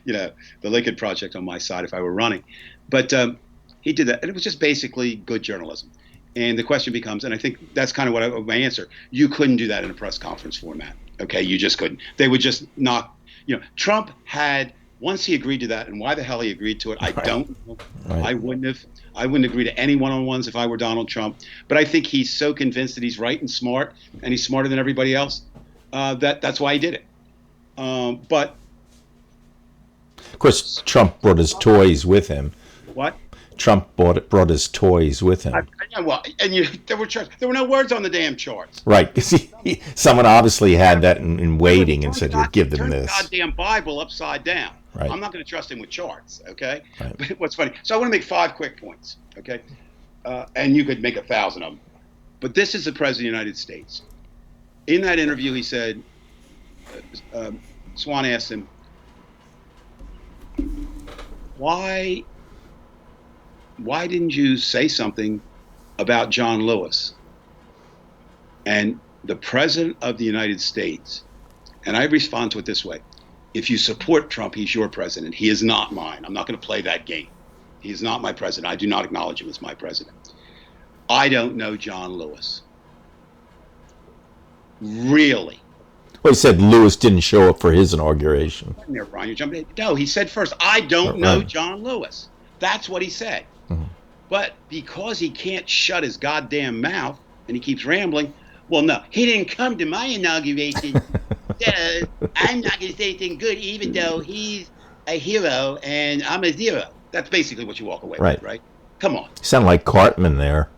the Lincoln Project on my side if I were running. But he did that, and it was just basically good journalism. And the question becomes, and I think that's kind of my answer. You couldn't do that in a press conference format. Okay, you just couldn't. They would just not. Trump had, once he agreed to that, and why the hell he agreed to it, I don't know. Right. I wouldn't agree to any one-on-ones if I were Donald Trump. But I think he's so convinced that he's right and smart, and he's smarter than everybody else. That's why he did it. But Of course, Trump brought his toys with him. what? Trump brought his toys with him. There were no words on the damn charts. Right. Someone obviously had that in waiting and said, give them Turn this. the goddamn Bible upside down. Right. I'm not going to trust him with charts, okay? Right. But what's funny, so I want to make 5 quick points, okay? And you could make 1,000 of them. But this is the President of the United States. In that interview, he said, Swan asked him, why didn't you say something about John Lewis? And the President of the United States, and I respond to it this way: if you support Trump, he's your president. He is not mine. I'm not going to play that game. He is not my president. I do not acknowledge him as my president. I don't know John Lewis. Really? Well, he said Lewis didn't show up for his inauguration. There, Brian, you're jumping in. No, he said first, I don't know Right. John Lewis. That's what he said. Mhm. But because he can't shut his goddamn mouth and he keeps rambling, well, no, he didn't come to my inauguration. So I'm not going to say anything good, even though he's a hero and I'm a zero. That's basically what you walk away Right. with, right? Come on. Sound like Cartman there.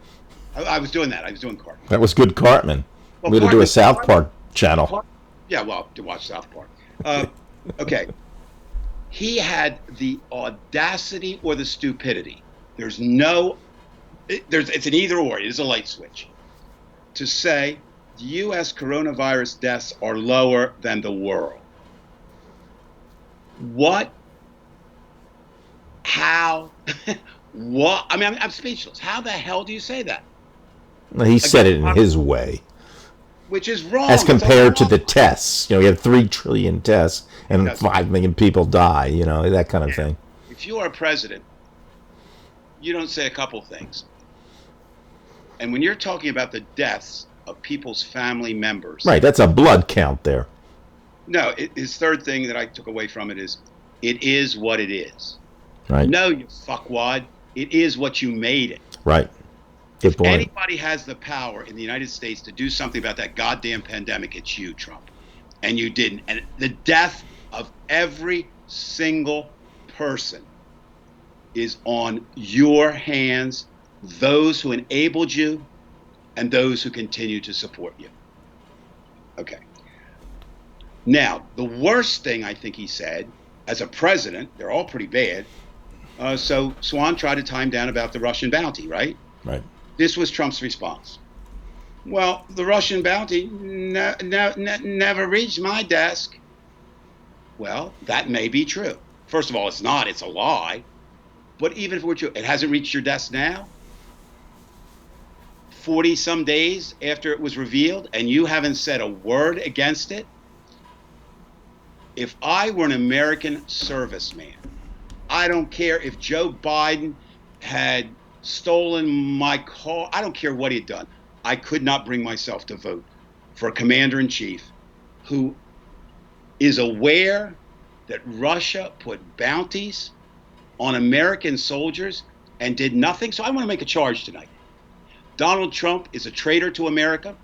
I was doing that. I was doing Cartman. That was good Cartman. Well, We had to do a Cartman- South Park channel. Yeah, well, to watch South Park. Okay. He had the audacity or the stupidity. It's an either or. It is a light switch. To say the U.S. coronavirus deaths are lower than the world. What? How? What? I mean, I'm speechless. How the hell do you say that? He said it in his way. Which is wrong. As It's all compared to wrong. the tests. You had 3 trillion tests and Yes. 5 million people die, that kind of thing. If you are president, you don't say a couple things. And when you're talking about the deaths of people's family members, Right, that's a blood count there. no, his third thing that I took away from it is what it is. Right, No, you fuckwad, it is what you made it. right. Good point. Anybody has the power in the United States to do something about that goddamn pandemic, it's you, Trump. And you didn't. And the death of every single person is on your hands, those who enabled you and those who continue to support you. Okay. Now, the worst thing I think he said, as a president, they're all pretty bad. So Swan tried to tie him down about the Russian bounty, right? Right. This was Trump's response. Well, the Russian bounty never reached my desk. Well, that may be true. First of all, it's not. It's a lie. But even if it were true, it hasn't reached your desk now? 40-some days after it was revealed, and you haven't said a word against it? If I were an American serviceman, I don't care if Joe Biden had stolen my car. I don't care what he'd done. I could not bring myself to vote for a commander-in-chief who is aware that Russia put bounties on American soldiers and did nothing. So I want to make a charge tonight. Donald Trump is a traitor to America.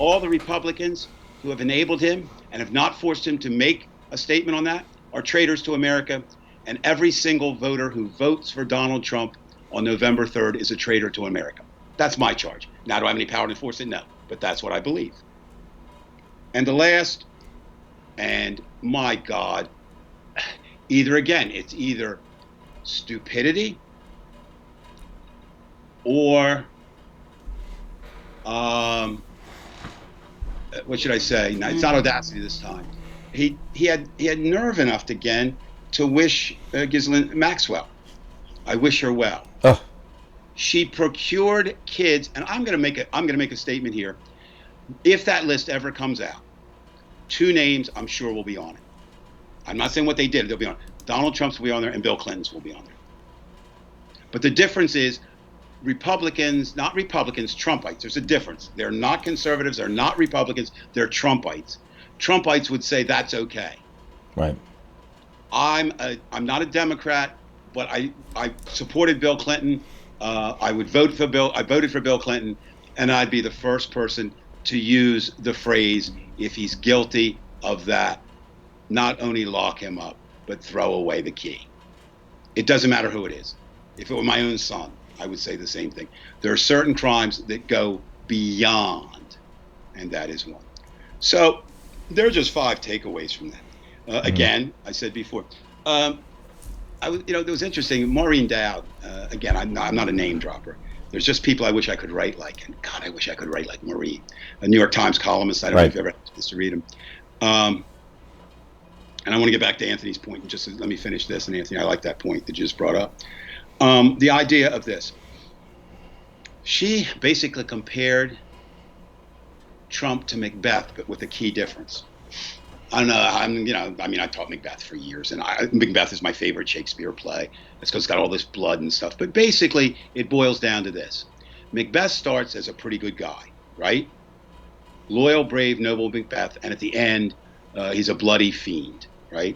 all the Republicans who have enabled him and have not forced him to make a statement on that are traitors to America. And every single voter who votes for Donald Trump on November 3rd is a traitor to America. That's my charge. Now, do I have any power to enforce it? No, but that's what I believe. And the last, and my God, it's either stupidity or what should I say? No, it's not audacity this time. He had nerve enough again to wish Ghislaine Maxwell. I wish her well. Oh. She procured kids, and I'm going to make a statement here. If that list ever comes out, 2 names I'm sure will be on it. I'm not saying what they did; they'll be on it. Donald Trump's will be on there, and Bill Clinton's will be on there. But the difference is, Republicans, not Republicans, Trumpites. There's a difference. They're not conservatives. They're not Republicans. They're Trumpites. Trumpites would say that's okay. Right. I'm not a Democrat, but I supported Bill Clinton. I voted for Bill Clinton, and I'd be the first person to use the phrase, if he's guilty of that, not only lock him up, but throw away the key. It doesn't matter who it is. If it were my own son, I would say the same thing. There are certain crimes that go beyond, and that is one. So there are just 5 takeaways from that. Again, I said before, it was interesting. Maureen Dowd, again, I'm not a name dropper. There's just people I wish I could write like, and God, I wish I could write like Maureen, a New York Times columnist. I don't know if you've ever had a chance to read him. And I want to get back to Anthony's point. Just let me finish this. And Anthony, I like that point that you just brought up. The idea of this. She basically compared Trump to Macbeth, but with a key difference. I don't know. I taught Macbeth for years, and Macbeth is my favorite Shakespeare play. It's because it's got all this blood and stuff. But basically, it boils down to this. Macbeth starts as a pretty good guy, right? Loyal, brave, noble Macbeth, and at the end, he's a bloody fiend, right?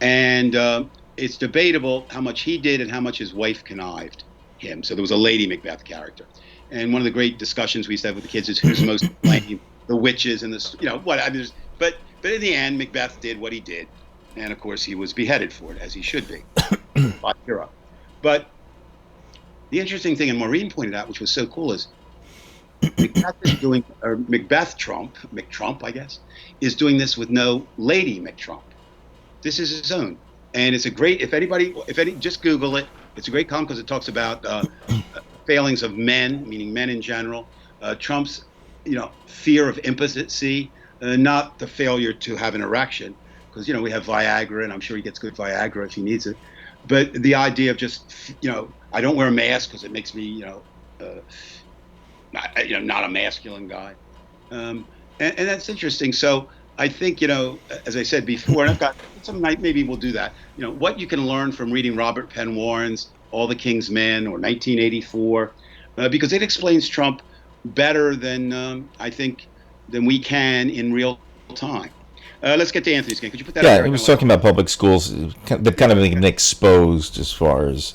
And it's debatable how much he did and how much his wife connived him. So there was a Lady Macbeth character. And one of the great discussions we used to have with the kids is who's most to blame, the witches and but in the end, Macbeth did what he did. And of course, he was beheaded for it, as he should be, by hero. But the interesting thing, and Maureen pointed out, which was so cool, is Macbeth Trump, McTrump, I guess, is doing this with no Lady McTrump. This is his own. And it's a great, just Google it. It's a great column because it talks about failings of men, meaning men in general. Trump's, fear of impotency, not the failure to have an erection, because, we have Viagra, and I'm sure he gets good Viagra if he needs it. But the idea of just, I don't wear a mask because it makes me, not a masculine guy. And that's interesting. So I think, as I said before, and I've got some night, maybe we'll do that, what you can learn from reading Robert Penn Warren's All the King's Men or 1984, because it explains Trump better than I think than we can in real time. Let's get to Anthony's game. Could you put that? Yeah, he was talking about public schools. They're kind of being exposed as far as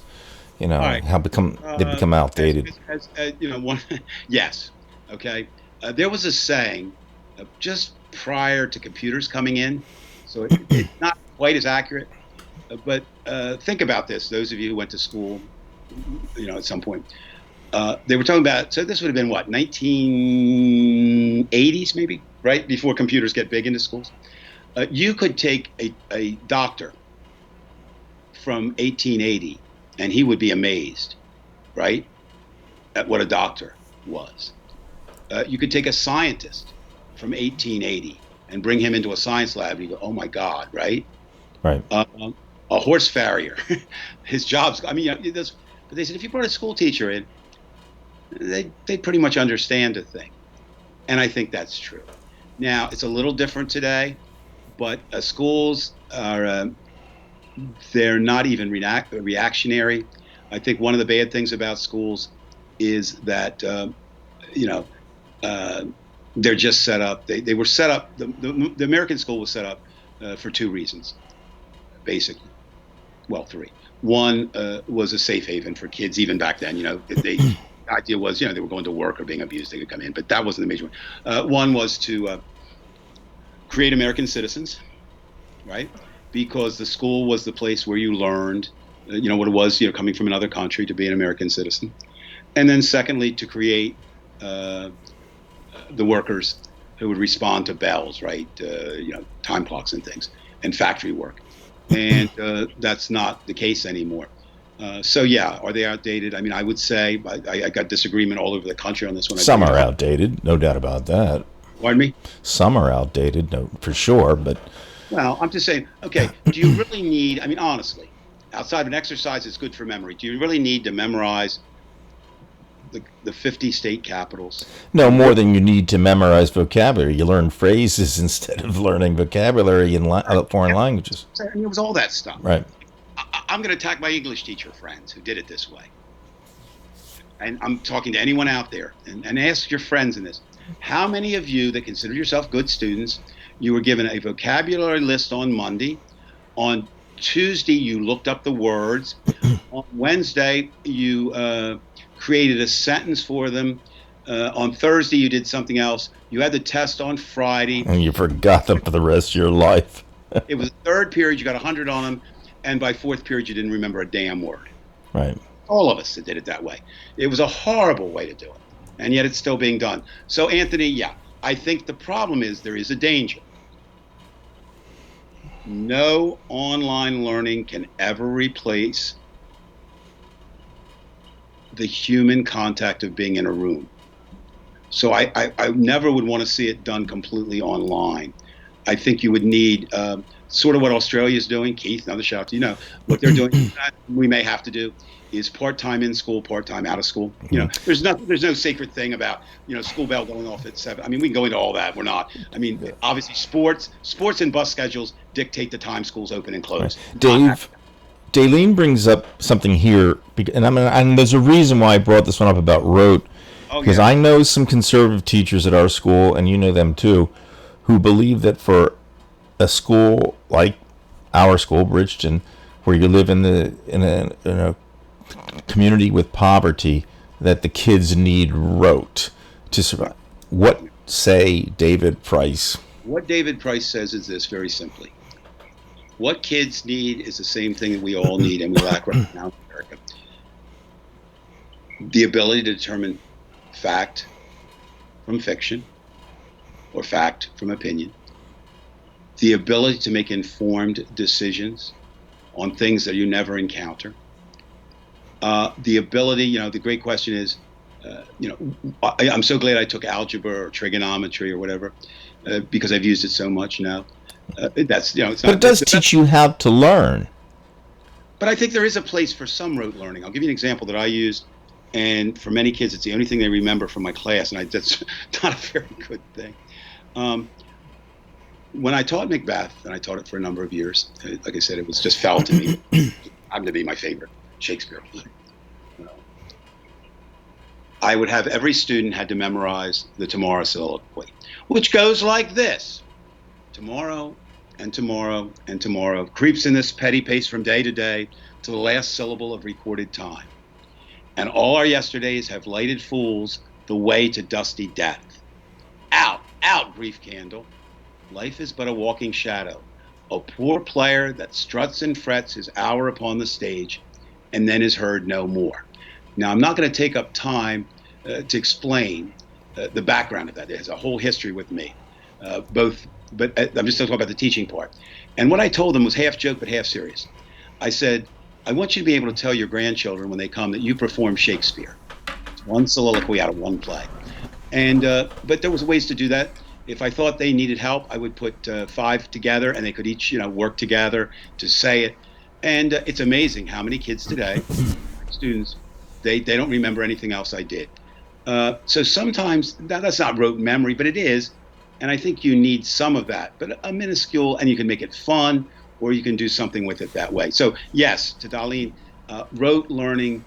right. How they become outdated. Yes. Okay. There was a saying just prior to computers coming in, so it's not quite as accurate. But think about this. Those of you who went to school, at some point. They were talking about, so this would have been what, 1980s maybe, right? Before computers get big into schools. You could take a doctor from 1880 and he would be amazed, right, at what a doctor was. You could take a scientist from 1880 and bring him into a science lab and you go, oh my God, right? Right. A horse farrier, his job's, but they said if you brought a school teacher in, they pretty much understand a thing. And I think that's true. Now, it's a little different today, but schools are, they're not even reactionary. I think one of the bad things about schools is that, they're just set up. They were set up, the American school was set up for 2 reasons, basically. Well, 3. One was a safe haven for kids, even back then, they the idea was, they were going to work or being abused, they could come in, but that wasn't the major one. One was to create American citizens, right? Because the school was the place where you learned, what it was, coming from another country to be an American citizen. And then secondly, to create the workers who would respond to bells, right? Time clocks and things, and factory work. And that's not the case anymore. So yeah, are they outdated? I mean, I would say I got disagreement all over the country on this one. Some are outdated, no doubt about that. Pardon me? Some are outdated, no, for sure, but... Well, I'm just saying, okay, do you really need, I mean, honestly, outside of an exercise that's good for memory, do you really need to memorize the 50 state capitals? No, more than you need to memorize vocabulary. You learn phrases instead of learning vocabulary in foreign languages. I mean, it was all that stuff. Right. I'm going to attack my English teacher friends who did it this way. And I'm talking to anyone out there, and ask your friends in this. How many of you that consider yourself good students, you were given a vocabulary list on Monday? On Tuesday, you looked up the words. On Wednesday, you created a sentence for them. On Thursday, you did something else. You had the test on Friday. And you forgot them for the rest of your life. It was the third period, you got 100 on them. And by fourth period, you didn't remember a damn word. Right. All of us that did it that way. It was a horrible way to do it. And yet it's still being done. So, Anthony, yeah, I think the problem is there is a danger. No online learning can ever replace the human contact of being in a room. So I never would want to see it done completely online. I think you would need sort of what Australia is doing. Keith, another shout out to you. What they're doing, we may have to do, is part-time in school, part-time out of school. There's no sacred thing about, school bell going off at 7. I mean, we can go into all that. We're not. I mean, obviously sports and bus schedules dictate the time schools open and close. Dave, Daleen brings up something here, and there's a reason why I brought this one up about rote, because I know some conservative teachers at our school, and you know them too, who believe that for a school like our school, Bridgeton, where you live in a community with poverty, that the kids need rote to survive. What say David Price? What David Price says is this, very simply. What kids need is the same thing that we all need and we lack right now in America. The ability to determine fact from fiction or fact from opinion. The ability to make informed decisions on things that you never encounter. The ability, the great question is, I'm so glad I took algebra or trigonometry or whatever, because I've used it so much now. It's not. But it does teach you how to learn. But I think there is a place for some rote learning. I'll give you an example that I used, and for many kids, it's the only thing they remember from my class, and that's not a very good thing. When I taught Macbeth, and I taught it for a number of years, like I said, it was just fell to me. I'm going to be my favorite Shakespeare. I would have every student had to memorize the tomorrow soliloquy, which goes like this. Tomorrow and tomorrow and tomorrow creeps in this petty pace from day to day to the last syllable of recorded time. And all our yesterdays have lighted fools the way to dusty death. Out, out, brief candle. Life is but a walking shadow, a poor player that struts and frets his hour upon the stage and then is heard no more. Now, I'm not going to take up time to explain the background of that. There's a whole history with me, but I'm just talking about the teaching part. And what I told them was half joke but half serious. I said, I want you to be able to tell your grandchildren when they come that you performed Shakespeare. It's one soliloquy out of one play. And but there was ways to do that. If I thought they needed help, I would put 5 together, and they could each, work together to say it. And it's amazing how many kids today, students, they don't remember anything else I did. So sometimes that's not rote memory, but it is. And I think you need some of that, but a minuscule, and you can make it fun, or you can do something with it that way. So yes, to Daleen, rote learning,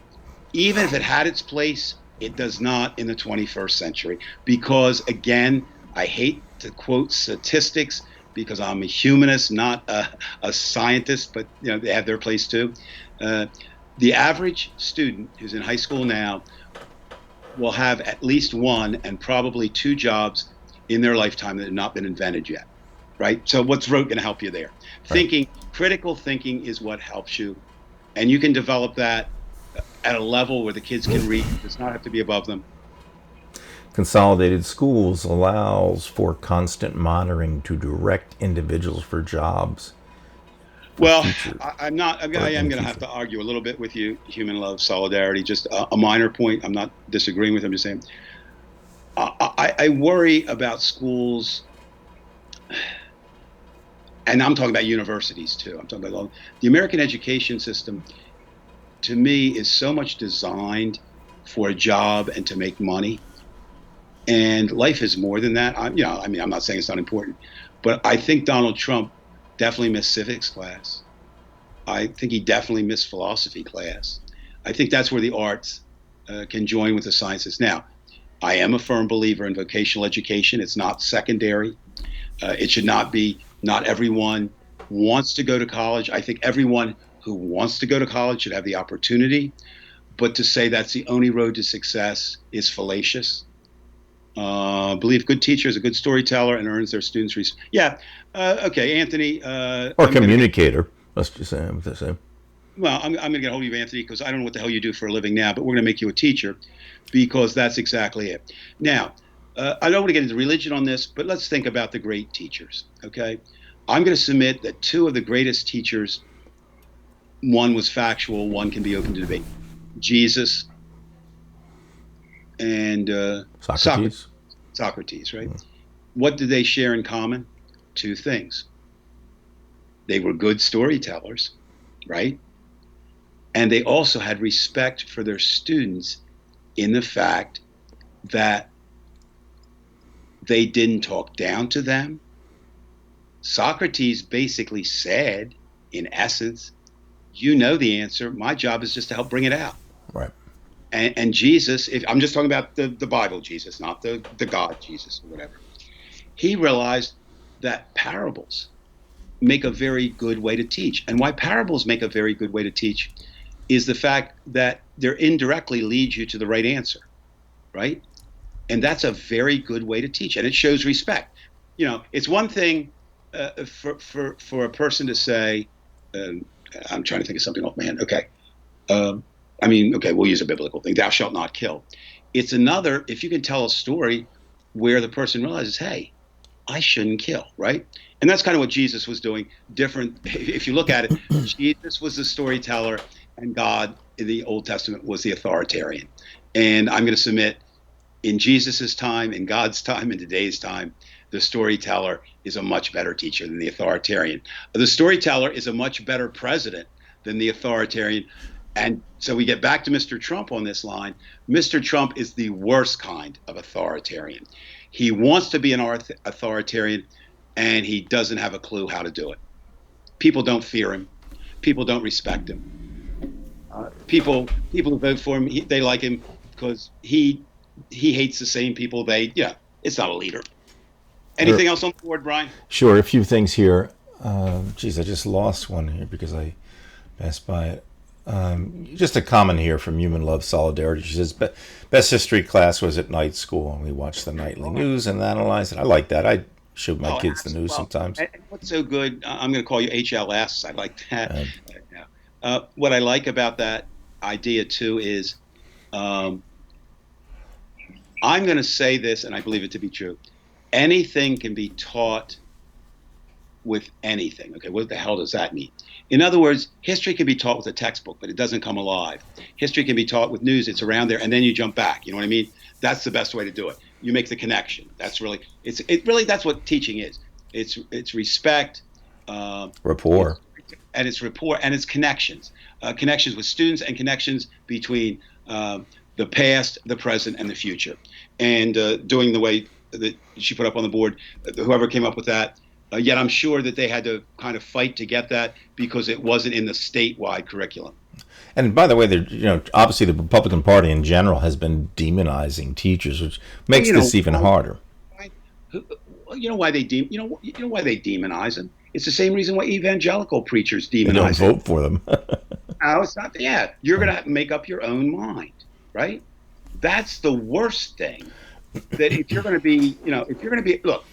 even if it had its place, it does not in the 21st century. Because again, I hate to quote statistics because I'm a humanist, not a scientist, but they have their place too. The average student who's in high school now will have at least one and probably two jobs in their lifetime that have not been invented yet, right? So what's rote going to help you there? Right. Critical thinking is what helps you. And you can develop that at a level where the kids can read. It does not have to be above them. Consolidated schools allows for constant monitoring to direct individuals for jobs. Well, Future I'm not. I or am in going to have future. to argue a little bit with you. Human love, solidarity, just a minor point. I'm not disagreeing with. I'm just saying. I worry about schools, and I'm talking about universities too. I'm talking about the American education system. To me, is so much designed for a job and to make money. And life is more than that. I mean, I'm not saying it's not important, but I think Donald Trump definitely missed civics class. I think he definitely missed philosophy class. I think that's where the arts can join with the sciences. Now, I am a firm believer in vocational education. It's not secondary. It should not be. Not everyone wants to go to college. I think everyone who wants to go to college should have the opportunity. But to say that's the only road to success is fallacious. Believe good teacher is a good storyteller and earns their students. Yeah. Okay, Anthony. Or communicator. Let's just say the same. Well, I'm going to get a hold of you, Anthony, because I don't know what the hell you do for a living now, but we're going to make you a teacher because that's exactly it. Now, I don't want to get into religion on this, but let's think about the great teachers. Okay. I'm going to submit that two of the greatest teachers, one was factual, one can be open to debate. Jesus and Socrates. Socrates, right? What did they share in common? Two things. They were good storytellers, right? And they also had respect for their students in the fact that they didn't talk down to them. Socrates basically said, in essence, you know the answer. My job is just to help bring it out. Right. And Jesus, I'm just talking about the Bible Jesus, not the God Jesus or whatever. He realized that parables make a very good way to teach. And why parables make a very good way to teach is the fact that they're indirectly lead you to the right answer, right? And that's a very good way to teach. And it shows respect. You know, it's one thing for a person to say, I'm trying to think of something offhand. Okay. Okay, we'll use a biblical thing. Thou shalt not kill. It's another if you can tell a story where the person realizes, hey, I shouldn't kill, right? And that's kind of what Jesus was doing. Different. If you look at it, Jesus was the storyteller and God in the Old Testament was the authoritarian. And I'm going to submit in Jesus's time, in God's time, in today's time, the storyteller is a much better teacher than the authoritarian. The storyteller is a much better president than the authoritarian. And so we get back to Mr. Trump on this line. Mr. Trump is the worst kind of authoritarian. He wants to be an authoritarian, and he doesn't have a clue how to do it. People don't fear him. People don't respect him. People who vote for him, they like him because he hates the same people. It's not a leader. Anything else on the board, Brian? Sure. A few things here. Geez, I just lost one here because I passed by it. Just a comment here from Human Love Solidarity. She says, best history class was at night school, and we watched the nightly news and analyzed it. I like that. I show my kids the news sometimes. And what's so good, I'm going to call you HLS. I like that. What I like about that idea, too, is I'm going to say this, and I believe it to be true. Anything can be taught with anything. Okay, what the hell does that mean? In other words, history can be taught with a textbook, but it doesn't come alive. History can be taught with news. It's around there, and then you jump back. You know what I mean? That's the best way to do it. You make the connection. That's really that's what teaching is. It's respect, rapport, and it's rapport, and it's connections, connections with students, and connections between the past, the present, and the future. And doing the way that she put up on the board, whoever came up with that. Yet I'm sure that they had to kind of fight to get that because it wasn't in the statewide curriculum. And by the way, obviously the Republican Party in general has been demonizing teachers, which makes this even harder. You know why they demonize them? It's the same reason why evangelical preachers demonize them. Don't vote for them. No, it's not. Yeah, you're going to make up your own mind, right? That's the worst thing. That if you're going to be, if you're going to be, look,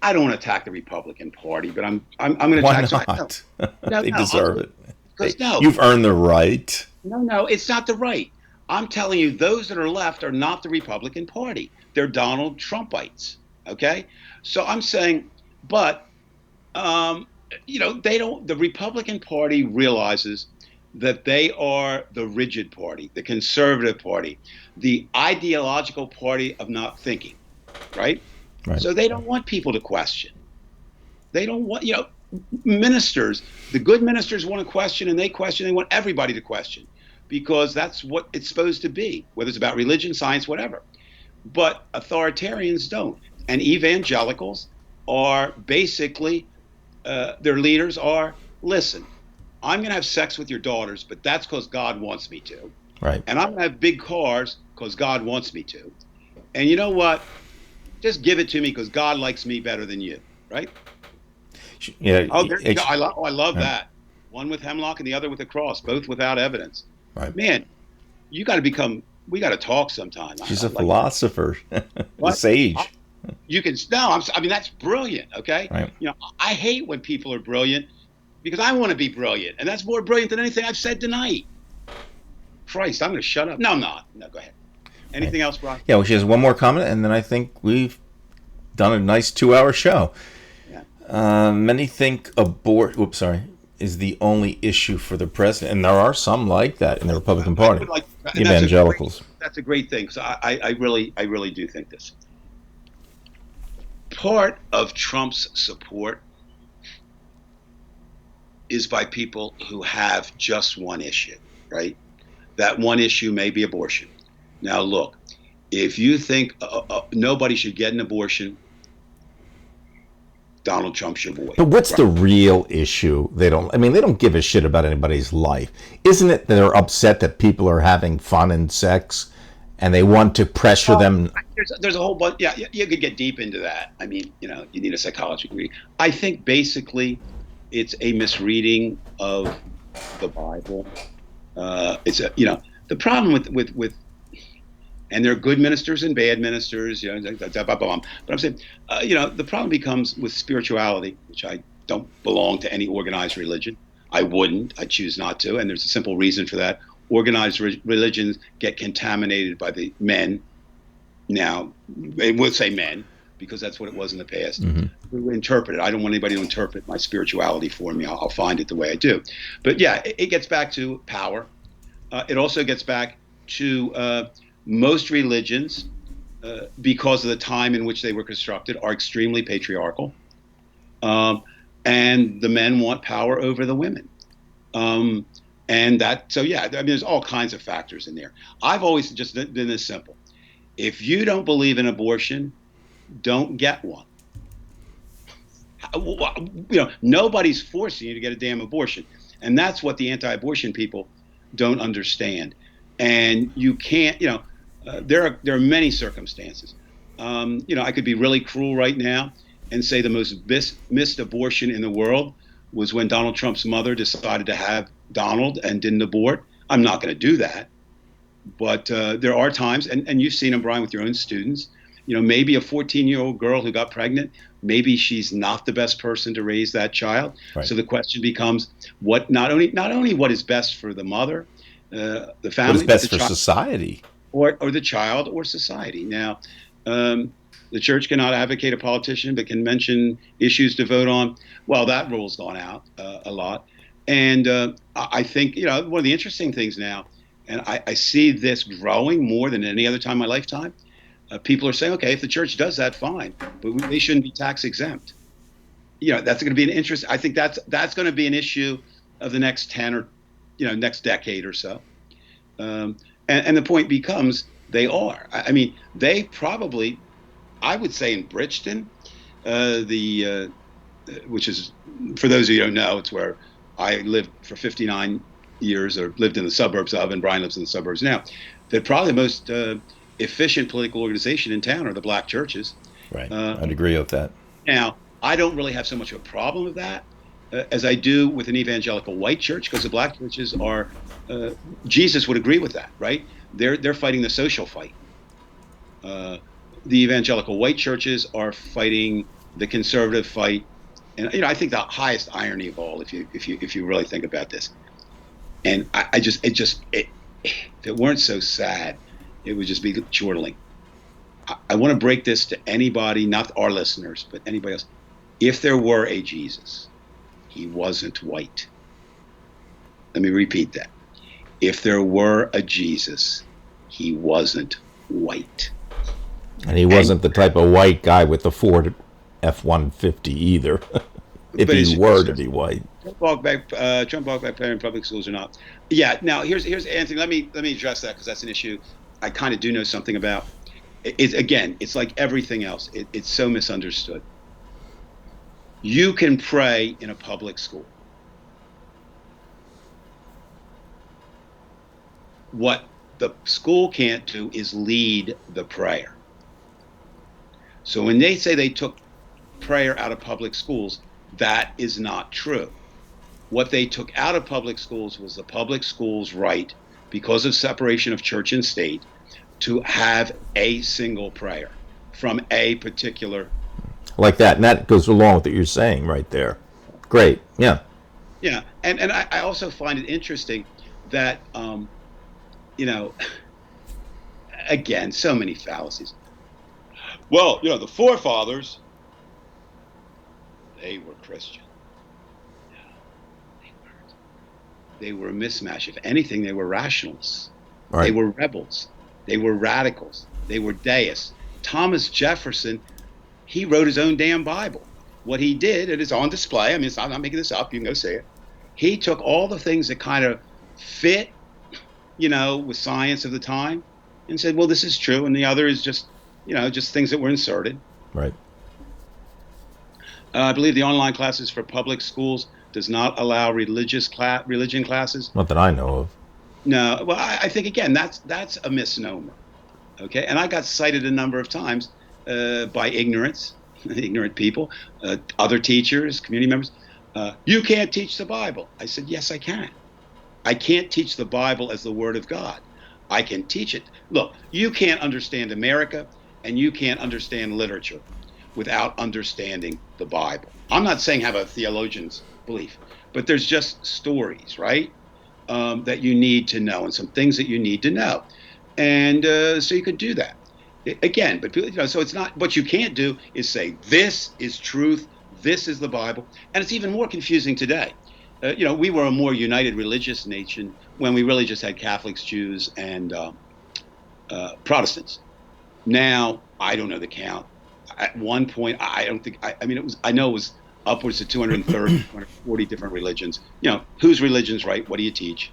I don't want to attack the Republican Party, but I'm going to Why attack. So not? no, They no, deserve it. because no, You've earned the right. no, it's not the right. I'm telling you, those that are left are not the Republican Party. They're Donald Trumpites. Okay, so I'm saying, but um, they don't. The Republican Party realizes that they are the rigid party, the conservative party, the ideological party of not thinking, right? Right. So they don't want people to question. They don't want, ministers, the good ministers want to question and they question. They want everybody to question because that's what it's supposed to be, whether it's about religion, science, whatever. But authoritarians don't. And evangelicals are basically, their leaders are, listen, I'm going to have sex with your daughters, but that's because God wants me to. Right. And I'm going to have big cars because God wants me to. And you know what? Just give it to me because God likes me better than you, right? Yeah. Oh, there you go. I love right. that. One with hemlock and the other with a cross, both without evidence. Right. Man, we got to talk sometime. She's a philosopher, a sage. You can, no, I mean, that's brilliant, okay? Right. I hate when people are brilliant because I want to be brilliant. And that's more brilliant than anything I've said tonight. Christ, I'm going to shut up. No, I'm not. No, go ahead. Anything else, Brian? Yeah, well, she has one more comment, and then I think we've done a nice 2-hour show. Yeah. Many think is the only issue for the president, and there are some like that in the Republican Party. Evangelicals. That's a great thing, because I really do think this. Part of Trump's support is by people who have just one issue, right? That one issue may be abortion. Now, look, if you think nobody should get an abortion, Donald Trump's your boy. But what's the real issue? They don't give a shit about anybody's life. Isn't it that they're upset that people are having fun and sex and they want to pressure them? There's a whole bunch. Yeah, you could get deep into that. I mean, you need a psychology degree. I think basically it's a misreading of the Bible. The problem with and there are good ministers and bad ministers, but I'm saying, the problem becomes with spirituality, which I don't belong to any organized religion. I wouldn't. I choose not to, and there's a simple reason for that. Organized religions get contaminated by the men. Now, they would say men, because that's what it was in the past, who interpret it. I don't want anybody to interpret my spirituality for me. I'll find it the way I do. But yeah, it gets back to power. It also gets back to most religions, because of the time in which they were constructed, are extremely patriarchal. And the men want power over the women. There's all kinds of factors in there. I've always just been this simple. If you don't believe in abortion, don't get one. Nobody's forcing you to get a damn abortion. And that's what the anti-abortion people don't understand. And you can't, there are many circumstances. I could be really cruel right now and say the most missed abortion in the world was when Donald Trump's mother decided to have Donald and didn't abort. I'm not going to do that. But there are times, and you've seen them, Brian, with your own students, maybe a 14-year-old girl who got pregnant, maybe she's not the best person to raise that child. Right. So the question becomes, not only what is best for the mother, the family, what is best for society, or the child or society. Now, the church cannot advocate a politician, but can mention issues to vote on. Well, that rule's gone out a lot. And I think, one of the interesting things now, and I see this growing more than any other time in my lifetime, people are saying, okay, if the church does that, fine, but they shouldn't be tax exempt. That's going to be an interest. I think that's going to be an issue of the next 10 or, next decade or so. And the point becomes, they are. I mean, they probably, I would say in Bridgeton, which is, for those of you who don't know, it's where I lived for 59 years, or lived in the suburbs of, and Brian lives in the suburbs now. That probably the most efficient political organization in town are the black churches. Right. I'd agree with that. Now, I don't really have so much of a problem with that as I do with an evangelical white church, because the black churches are, Jesus would agree with that, right? They're fighting the social fight. The evangelical white churches are fighting the conservative fight, and I think the highest irony of all, if you really think about this, and if it weren't so sad, it would just be chortling. I want to break this to anybody, not our listeners, but anybody else. If there were a Jesus, he wasn't white. Let me repeat that. If there were a Jesus, he wasn't white. And he wasn't the type of white guy with the Ford F-150 either, if he were to be white. Trump walked back in public schools or not. Yeah, now here's Anthony, let me address that, because that's an issue I kind of do know something about. It's like everything else. It's so misunderstood. You can pray in a public school. What the school can't do is lead the prayer. So when they say they took prayer out of public schools, that is not true. What they took out of public schools was the public schools' right, because of separation of church and state, to have a single prayer from a particular. Like that. And that goes along with what you're saying right there. Great. Yeah. Yeah. And I also find it interesting that, again, so many fallacies. Well, the forefathers, they were Christian. No, they weren't. They were a mismatch. If anything, they were rationalists. Right. They were rebels. They were radicals. They were deists. Thomas Jefferson, he wrote his own damn Bible. What he did, it is on display. I mean, I'm not making this up. You can go see it. He took all the things that kind of fit, with science of the time, and said, well, this is true. And the other is just things that were inserted. Right. I believe the online classes for public schools does not allow religion classes. Not that I know of. No. Well, I think, again, that's a misnomer. Okay. And I got cited a number of times by ignorant people, other teachers, community members. You can't teach the Bible. I said, yes, I can. I can't teach the Bible as the Word of God. I can teach it. Look, you can't understand America and you can't understand literature without understanding the Bible. I'm not saying have a theologian's belief, but there's just stories, right, that you need to know, and some things that you need to know. And so you could do that. Again, but so it's not, what you can't do is say, this is truth, this is the Bible. And it's even more confusing today. We were a more united religious nation when we really just had Catholics, Jews, and Protestants. Now, I don't know the count. At one point, I don't think, I know it was upwards of 230, 240 different religions. Whose religion's right? What do you teach?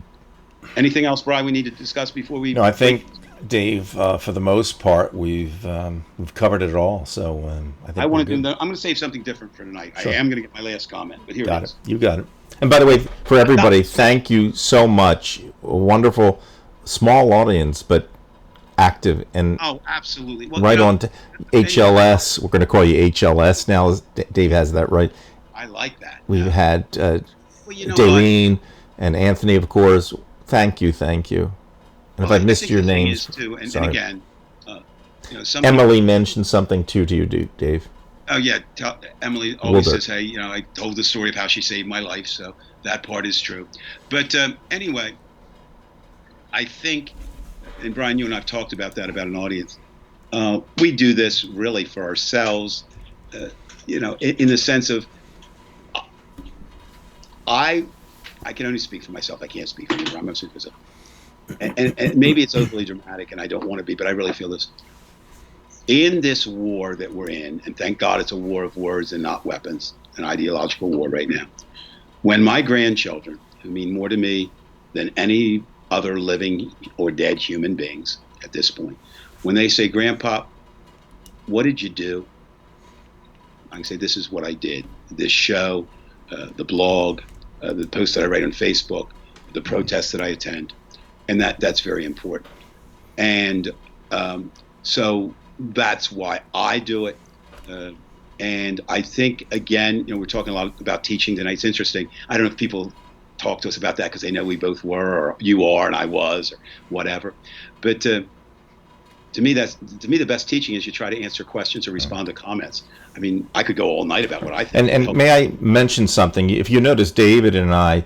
Anything else, Brian, we need to discuss before we? No, I think, Dave, for the most part, we've covered it all. So I think I'm going to save something different for tonight. Sure. I am going to get my last comment, but here it is. You got it. And by the way, for everybody, thank you so much. A wonderful, small audience, but active and absolutely. Well, right on to HLS. We're going to call you HLS now. Dave has that right. I like that. We've had Darlene and Anthony, of course. Thank you. And if I missed your names, too, and again, Emily mentioned something to you, Dave. Oh yeah, Emily always says, "Hey, I told the story of how she saved my life," so that part is true. But anyway, I think, and Brian, you and I have talked about that, about an audience. We do this really for ourselves, in the sense of, I can only speak for myself. I can't speak for you. I'm not speaking for myself. And maybe it's overly dramatic, and I don't want to be, but I really feel this. In this war that we're in, and thank God it's a war of words and not weapons, an ideological war right now. When my grandchildren, who mean more to me than any other living or dead human beings at this point, when they say, Grandpa, what did you do? I can say, this is what I did. This show, the blog, the posts that I write on Facebook, the protests that I attend. And that's very important. And so that's why I do it. And I think, again, we're talking a lot about teaching tonight. It's interesting. I don't know if people talk to us about that because they know we both were, or you are and I was, or whatever. But to me, the best teaching is you try to answer questions or respond to comments. I mean, I could go all night about what I think. And may I mention something? If you notice, David and I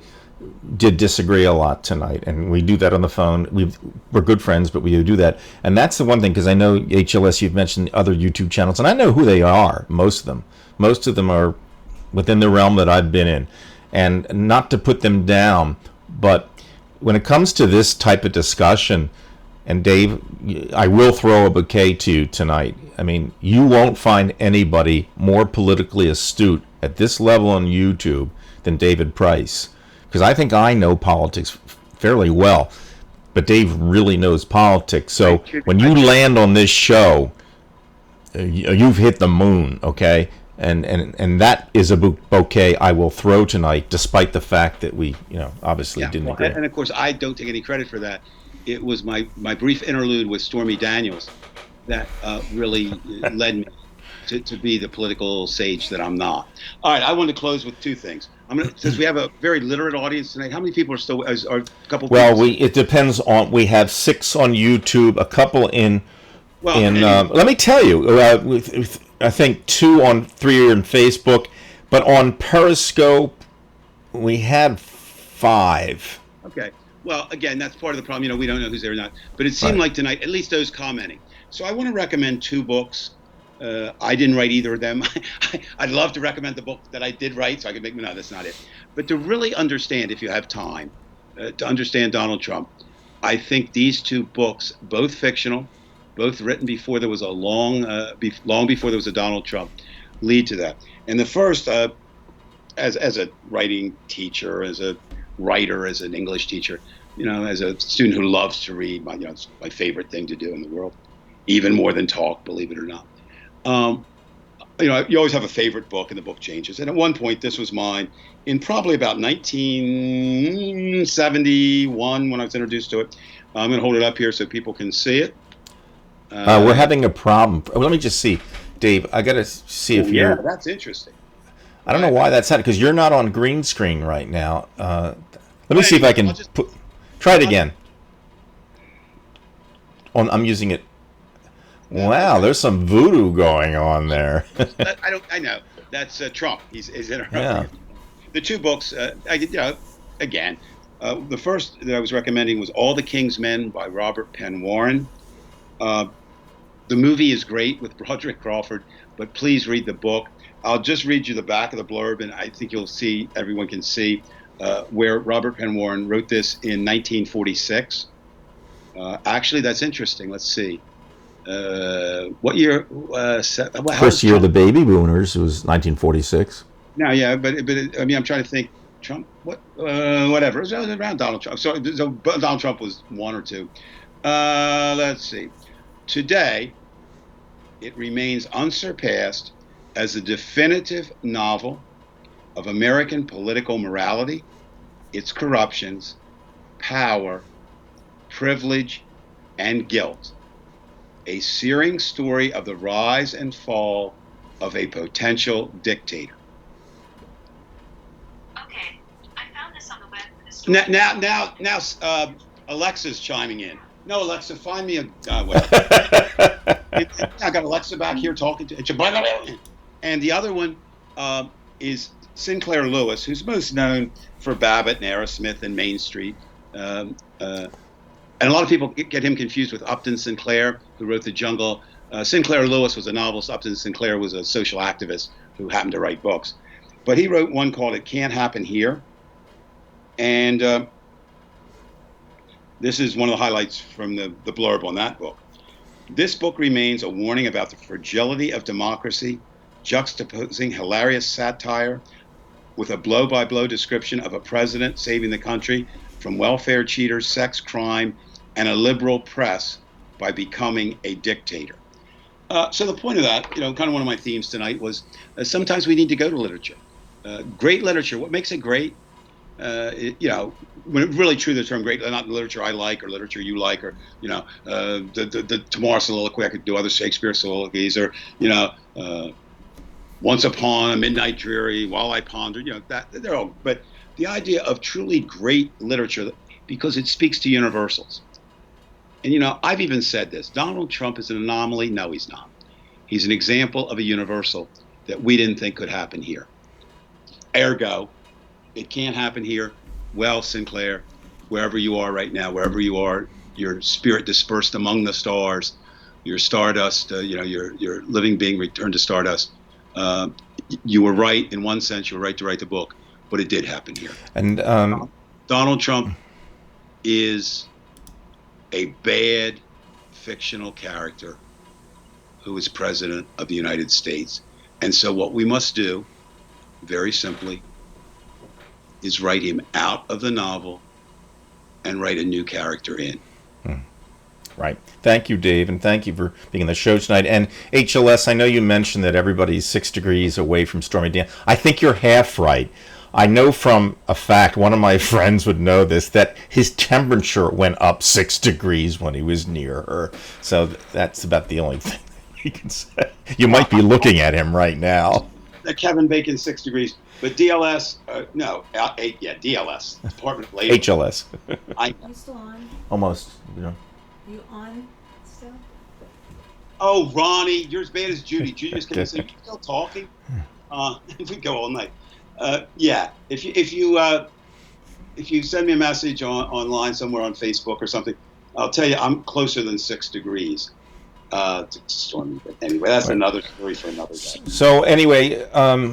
did disagree a lot tonight, and we do that on the phone. We're good friends, but we do that, and that's the one thing, because I know HLS. You've mentioned other YouTube channels, and I know who they are. Most of them are within the realm that I've been in, and not to put them down, but when it comes to this type of discussion, and Dave, I will throw a bouquet to you tonight. I mean, you won't find anybody more politically astute at this level on YouTube than David Price, because I think I know politics fairly well, but Dave really knows politics. So when you land on this show, you've hit the moon, okay? And that is a bouquet I will throw tonight, despite the fact that we, obviously didn't agree. And of course, I don't take any credit for that. It was my brief interlude with Stormy Daniels that really led me to be the political sage that I'm not. All right, I want to close with two things. Since we have a very literate audience tonight, how many people are still? Are a couple? Well, it depends on. We have 6 on YouTube, a couple in. Well, let me tell you, I think 2 on 3 in Facebook, but on Periscope we had 5. Okay. Well, again, that's part of the problem. We don't know who's there or not. But it seemed like tonight, at least those commenting. So I want to recommend 2 books. I didn't write either of them. I'd love to recommend the book that I did write, so I could make. No, that's not it. But to really understand, if you have time, to understand Donald Trump, I think these 2 books, both fictional, both written before there was long before there was a Donald Trump, lead to that. And the first, as a writing teacher, as a writer, as an English teacher, as a student who loves to read, it's my favorite thing to do in the world, even more than talk, believe it or not. You always have a favorite book, and the book changes. And at one point, this was mine in probably about 1971 when I was introduced to it. I'm going to hold it up here so people can see it. We're having a problem. Let me just see, Dave. I got to see if you're. Yeah, that's interesting. I don't know why that's happening, because you're not on green screen right now. Let me see if I can try it again. I'm using it. Wow, there's some voodoo going on there. I know. That's Trump. He's interrupting. Yeah. The 2 books. Again, the first that I was recommending was All the King's Men by Robert Penn Warren. The movie is great with Broderick Crawford, but please read the book. I'll just read you the back of the blurb, and I think everyone can see where Robert Penn Warren wrote this in 1946. Actually, that's interesting. Let's see. What year? First year of the baby boomers was 1946. No, yeah, but I'm trying to think. Trump, whatever. It was around Donald Trump. So Donald Trump was 1 or 2. Let's see. Today, it remains unsurpassed as a definitive novel of American political morality, its corruptions, power, privilege, and guilt. A searing story of the rise and fall of a potential dictator. Okay, I found this on the web. Now, Alexa's chiming in. No, Alexa, find me a. I got Alexa back here talking to. And the other one is Sinclair Lewis, who's most known for Babbitt and Aerosmith and Main Street. And a lot of people get him confused with Upton Sinclair, who wrote The Jungle. Sinclair Lewis was a novelist. Upton Sinclair was a social activist who happened to write books. But he wrote one called It Can't Happen Here. And this is one of the highlights from the blurb on that book. This book remains a warning about the fragility of democracy, juxtaposing hilarious satire with a blow-by-blow description of a president saving the country from welfare cheaters, sex crime, and a liberal press by becoming a dictator. So the point of that, kind of one of my themes tonight was sometimes we need to go to literature. Great literature, what makes it great? When really true the term great, not literature I like or literature you like, or the Tomorrow Soliloquy. I could do other Shakespeare soliloquies, or Once Upon a Midnight Dreary, While I Pondered. That they're all. But the idea of truly great literature because it speaks to universals. And, I've even said this. Donald Trump is an anomaly. No, he's not. He's an example of a universal that we didn't think could happen here. Ergo, it can't happen here. Well, Sinclair, wherever you are right now, wherever you are, your spirit dispersed among the stars, your stardust, your living being returned to stardust. You were right in one sense. You were right to write the book, but it did happen here. And Donald Trump is a bad fictional character who is president of the United States. And so what we must do, very simply, is write him out of the novel and write a new character in. Right. Thank you, Dave, and thank you for being on the show tonight. And HLS, I know you mentioned that everybody's 6 degrees away from Stormy Daniels. I think you're half right. I know from a fact, one of my friends would know this, that his temperature went up 6 degrees when he was near her. So that's about the only thing you can say. You might be looking at him right now. Kevin Bacon, 6 degrees. But DLS, DLS, Department of Labor. HLS. Are you still on? Almost. Are you on still? Oh, Ronnie, you're as bad as Judy. Judy just came and said, "You still talking?" We go all night. If you send me a message online somewhere on Facebook or something, I'll tell you I'm closer than 6 degrees to Stormy. But anyway, that's another story for another day. So anyway,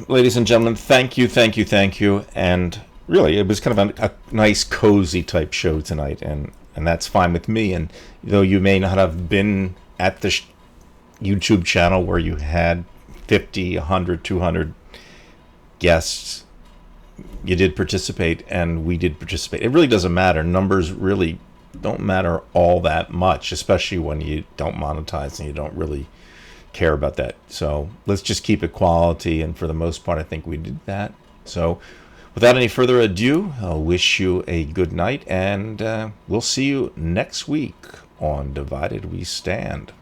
ladies and gentlemen, thank you. And really, it was kind of a nice, cozy type show tonight, and that's fine with me. And though you may not have been at the YouTube channel where you had 50, 100, 200 guests, you did participate, and we did participate. It really doesn't matter. Numbers really don't matter all that much, especially when you don't monetize and you don't really care about that. So let's just keep it quality, and for the most part, I think we did that. So without any further ado, I'll wish you a good night, and we'll see you next week on Divided We Stand.